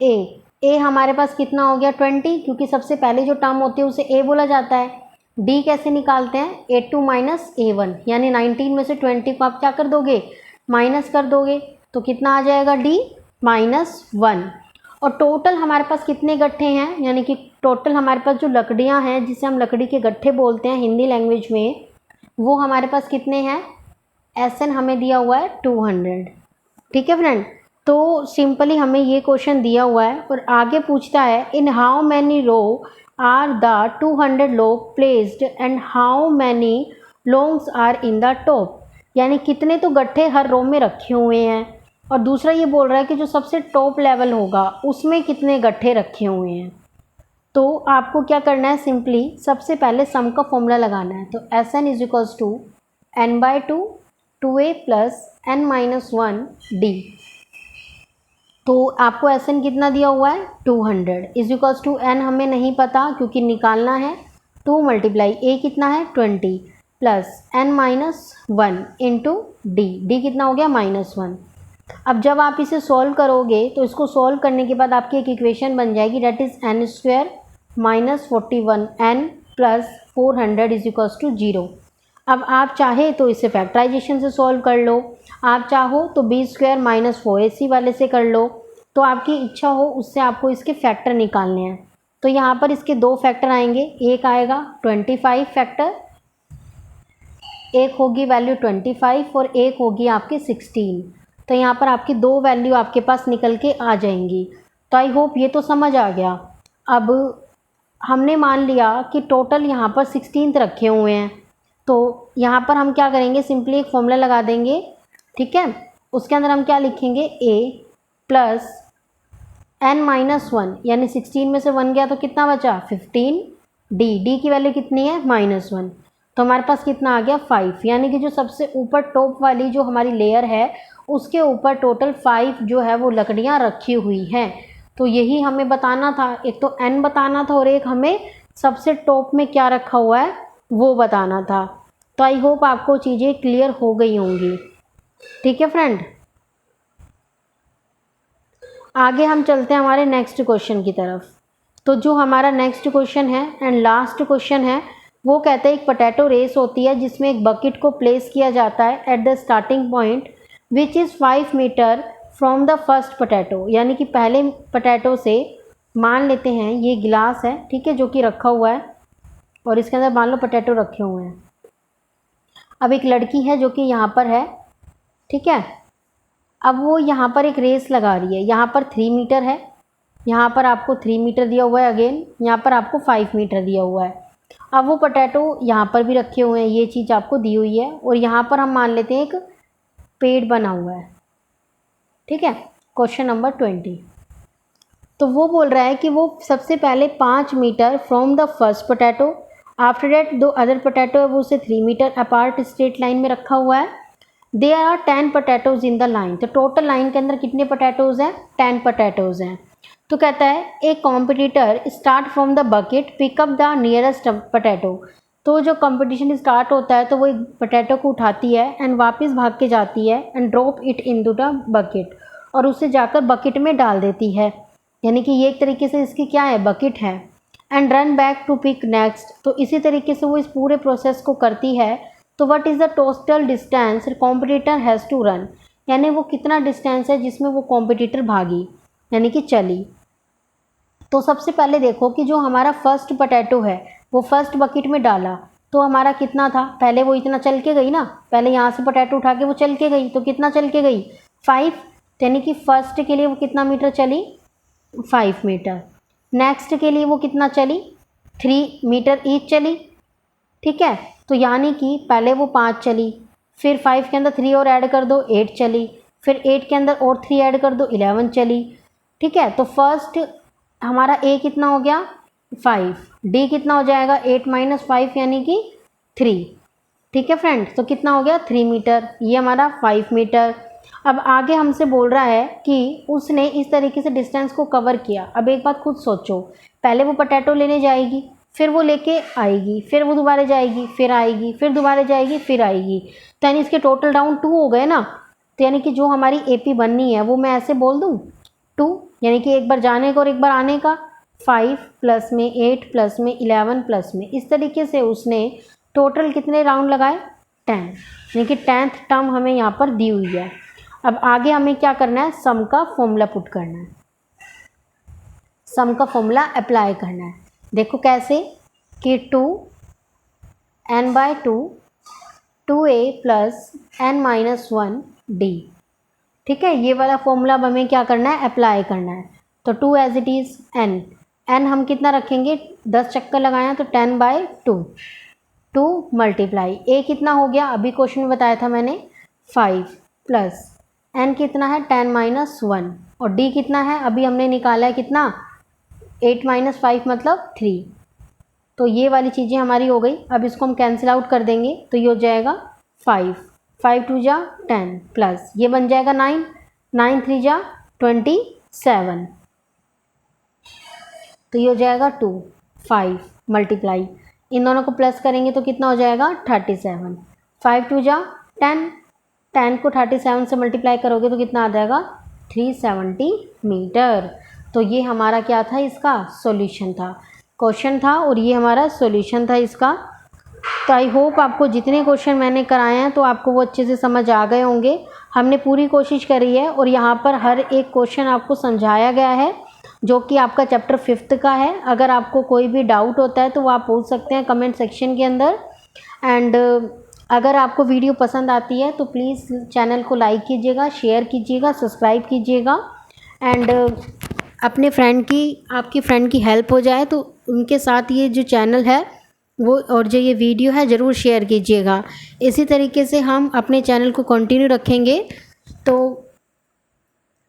ए हमारे पास कितना हो गया 20, क्योंकि सबसे पहले जो टर्म होती है उसे ए बोला जाता है। डी कैसे निकालते हैं, A2 माइनस A1, यानी 19 में से 20 को आप क्या कर दोगे, माइनस कर दोगे, तो कितना आ जाएगा डी -1। और टोटल हमारे पास कितने गट्ठे हैं, यानी कि टोटल हमारे पास जो लकड़ियां हैं जिसे हम लकड़ी के गट्ठे बोलते हैं हिंदी लैंग्वेज में, वो हमारे पास कितने हैं, SN हमें दिया हुआ है 200, ठीक है फ्रेंड। तो सिंपली हमें ये क्वेश्चन दिया हुआ है और आगे पूछता है in how many row are the 200 लोग placed and how many longs are in the top, यानी कितने तो गट्ठे हर रो में रखे हुए हैं। और दूसरा ये बोल रहा है कि जो सबसे टॉप लेवल होगा उसमें कितने गट्ठे रखे हुए हैं। तो आपको क्या करना है, सिंपली सबसे पहले सम का फॉर्मूला लगाना है। तो SN is equals to n/2 2a plus n-1d। तो आपको SN कितना दिया हुआ है 200 इज इक्वल्स टू n हमें नहीं पता क्योंकि निकालना है, 2 मल्टीप्लाई a कितना है 20 प्लस n-1 इंटू डी कितना हो गया -1। अब जब आप इसे सॉल्व करोगे तो इसको सॉल्व करने के बाद आपकी एक इक्वेशन बन जाएगी, that is n² -41 n plus 400 is equals to 0। अब आप चाहे तो इसे फैक्टराइजेशन से सॉल्व कर लो, आप चाहो तो b² - 4ac वाले से कर लो, तो आपकी इच्छा हो उससे आपको इसके फैक्टर निकालने हैं। तो यहाँ पर इसके 2 फैक्टर आएंगे, एक आएगा 25 फैक्टर, एक होगी वैल्यू 25 और एक होगी आपकी 16। तो यहाँ पर आपकी 2 वैल्यू आपके पास निकल के आ जाएंगी। तो आई होप ये तो समझ आ गया। अब हमने मान लिया कि टोटल यहाँ पर 16 रखे हुए हैं, तो यहाँ पर हम क्या करेंगे, सिंपली एक फॉर्मूला लगा देंगे, ठीक है। उसके अंदर हम क्या लिखेंगे, a प्लस n-1, यानी 16 में से 1 गया तो कितना बचा 15, डी की वैल्यू कितनी है -1, तो हमारे पास कितना आ गया 5, यानी कि जो सबसे ऊपर टॉप वाली जो हमारी लेयर है उसके ऊपर टोटल 5 जो है वो लकड़ियाँ रखी हुई हैं। तो यही हमें बताना था, एक तो n बताना था और एक हमें सबसे टॉप में क्या रखा हुआ है वो बताना था। तो आई होप आपको चीज़ें क्लियर हो गई होंगी, ठीक है फ्रेंड। आगे हम चलते हैं हमारे नेक्स्ट क्वेश्चन की तरफ। तो जो हमारा नेक्स्ट क्वेश्चन है एंड लास्ट क्वेश्चन है, वो कहता है एक पोटैटो रेस होती है जिसमें एक बकेट को प्लेस किया जाता है at the starting point which is 5 meter from the first potato. यानी कि पहले पोटैटो से मान लेते हैं ये गिलास है, ठीक है, जो कि रखा हुआ है और इसके अंदर मान लो पोटैटो रखे हुए हैं। अब एक लड़की है जो कि यहाँ पर है, ठीक है। अब वो यहाँ पर एक रेस लगा रही है। यहाँ पर 3 मीटर है, यहाँ पर आपको 3 मीटर दिया हुआ है, अगेन यहाँ पर आपको 5 मीटर दिया हुआ है। अब वो पोटैटो यहाँ पर भी रखे हुए हैं, ये चीज़ आपको दी हुई है, और यहाँ पर हम मान लेते हैं एक पेड़ बना हुआ है, ठीक है। Question number 20। तो वो बोल रहा है कि वो सबसे पहले 5 meter from the first potato, after that दो अदर पोटैटो है वो उसे 3 मीटर अपार्ट स्ट्रेट लाइन में रखा हुआ है। There are 10 potatoes in the line. तो टोटल लाइन के अंदर कितने पोटैटोज हैं? 10 पोटैटोज हैं। तो कहता है a competitor start from the bucket pick up the nearest potato. तो जो कंपटीशन स्टार्ट होता है तो वो एक पोटैटो को उठाती है एंड वापस भाग के जाती है and drop it into the bucket, और उसे जाकर बकेट में डाल देती है। यानी कि ये एक तरीके से इसकी क्या है, बकेट है। And run back to pick next. तो इसी तरीके से वो इस पूरे प्रोसेस को करती है। तो what is the total distance competitor has to run. यानी वो कितना डिस्टेंस है जिसमें वो कॉम्पिटिटर भागी, यानी कि चली। तो सबसे पहले देखो कि जो हमारा फर्स्ट पोटैटो है वो फर्स्ट बकेट में डाला तो हमारा कितना था, पहले वो इतना चल के गई ना, पहले यहाँ से पोटैटो उठा के वो चल के गई, तो कितना चल के गई 5। यानी कि फर्स्ट के लिए वो कितना मीटर चली, 5 मीटर। नेक्स्ट के लिए वो कितना चली, 3 मीटर ईच चली, ठीक है। तो यानी कि पहले वो 5 चली, फिर 5 के अंदर 3 और ऐड कर दो 8 चली, फिर 8 के अंदर और 3 ऐड कर दो 11 चली, ठीक है। तो फर्स्ट हमारा ए कितना हो गया 5, डी कितना हो जाएगा 8 - 5 यानी कि 3, ठीक है फ्रेंड। तो कितना हो गया 3 मीटर, ये हमारा 5 मीटर। अब आगे हमसे बोल रहा है कि उसने इस तरीके से डिस्टेंस को कवर किया। अब एक बात खुद सोचो, पहले वो पोटैटो लेने जाएगी, फिर वो लेके आएगी, फिर वो दोबारा जाएगी, फिर आएगी, फिर दोबारा जाएगी, फिर आएगी। तो यानी इसके टोटल राउंड 2 हो गए ना। तो यानी कि जो हमारी एपी बननी है वो मैं ऐसे बोल दूँ 2, यानी कि एक बार जाने का और एक बार आने का, 5 प्लस में 8 प्लस में 11 प्लस में, इस तरीके से उसने टोटल कितने राउंड लगाए 10, यानी कि 10th टर्म हमें यहाँ पर दी हुई है। अब आगे हमें क्या करना है, सम का फॉर्मूला पुट करना है, सम का फॉर्मूला अप्लाई करना है। देखो कैसे कि 2n/2 2a plus n - 1 d, ठीक है। ये वाला फॉर्मूला अब हमें क्या करना है, अप्लाई करना है। तो 2 एज इट इज़ n हम कितना रखेंगे, 10 चक्कर लगाया तो 10/2, 2 मल्टीप्लाई a कितना हो गया, अभी क्वेश्चन में बताया था मैंने 5 प्लस n कितना है 10 - 1, और d कितना है अभी हमने निकाला है कितना 8 - 5 मतलब 3। तो ये वाली चीज़ें हमारी हो गई। अब इसको हम कैंसिल आउट कर देंगे तो ये हो जाएगा 5 5 2 जा 10 प्लस ये बन जाएगा 9 9 3 जा 27, तो ये हो जाएगा 2 5 मल्टीप्लाई, इन दोनों को प्लस करेंगे तो कितना हो जाएगा 37, 5 2 जा 10, 10 को 37 से मल्टीप्लाई करोगे तो कितना आ जाएगा 370 मीटर। तो ये हमारा क्या था, इसका सॉल्यूशन था, क्वेश्चन था, और ये हमारा सॉल्यूशन था इसका। तो आई होप आपको जितने क्वेश्चन मैंने कराए हैं तो आपको वो अच्छे से समझ आ गए होंगे। हमने पूरी कोशिश करी है और यहाँ पर हर एक क्वेश्चन आपको समझाया गया है जो कि आपका चैप्टर 5th का है। अगर आपको कोई भी डाउट होता है तो वो आप पूछ सकते हैं कमेंट सेक्शन के अंदर। एंड अगर आपको वीडियो पसंद आती है तो प्लीज़ चैनल को लाइक कीजिएगा, शेयर कीजिएगा, सब्सक्राइब कीजिएगा। एंड अपने आपकी फ्रेंड की हेल्प हो जाए तो उनके साथ ये जो चैनल है वो और जो ये वीडियो है ज़रूर शेयर कीजिएगा। इसी तरीके से हम अपने चैनल को कंटिन्यू रखेंगे। तो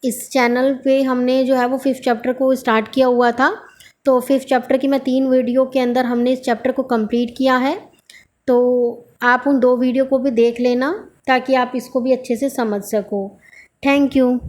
इस चैनल पे हमने जो है वो 5th चैप्टर को स्टार्ट किया हुआ था। तो 5th चैप्टर की मैं 3 वीडियो के अंदर हमने इस चैप्टर को कंप्लीट किया है। तो आप उन 2 वीडियो को भी देख लेना ताकि आप इसको भी अच्छे से समझ सको। Thank you.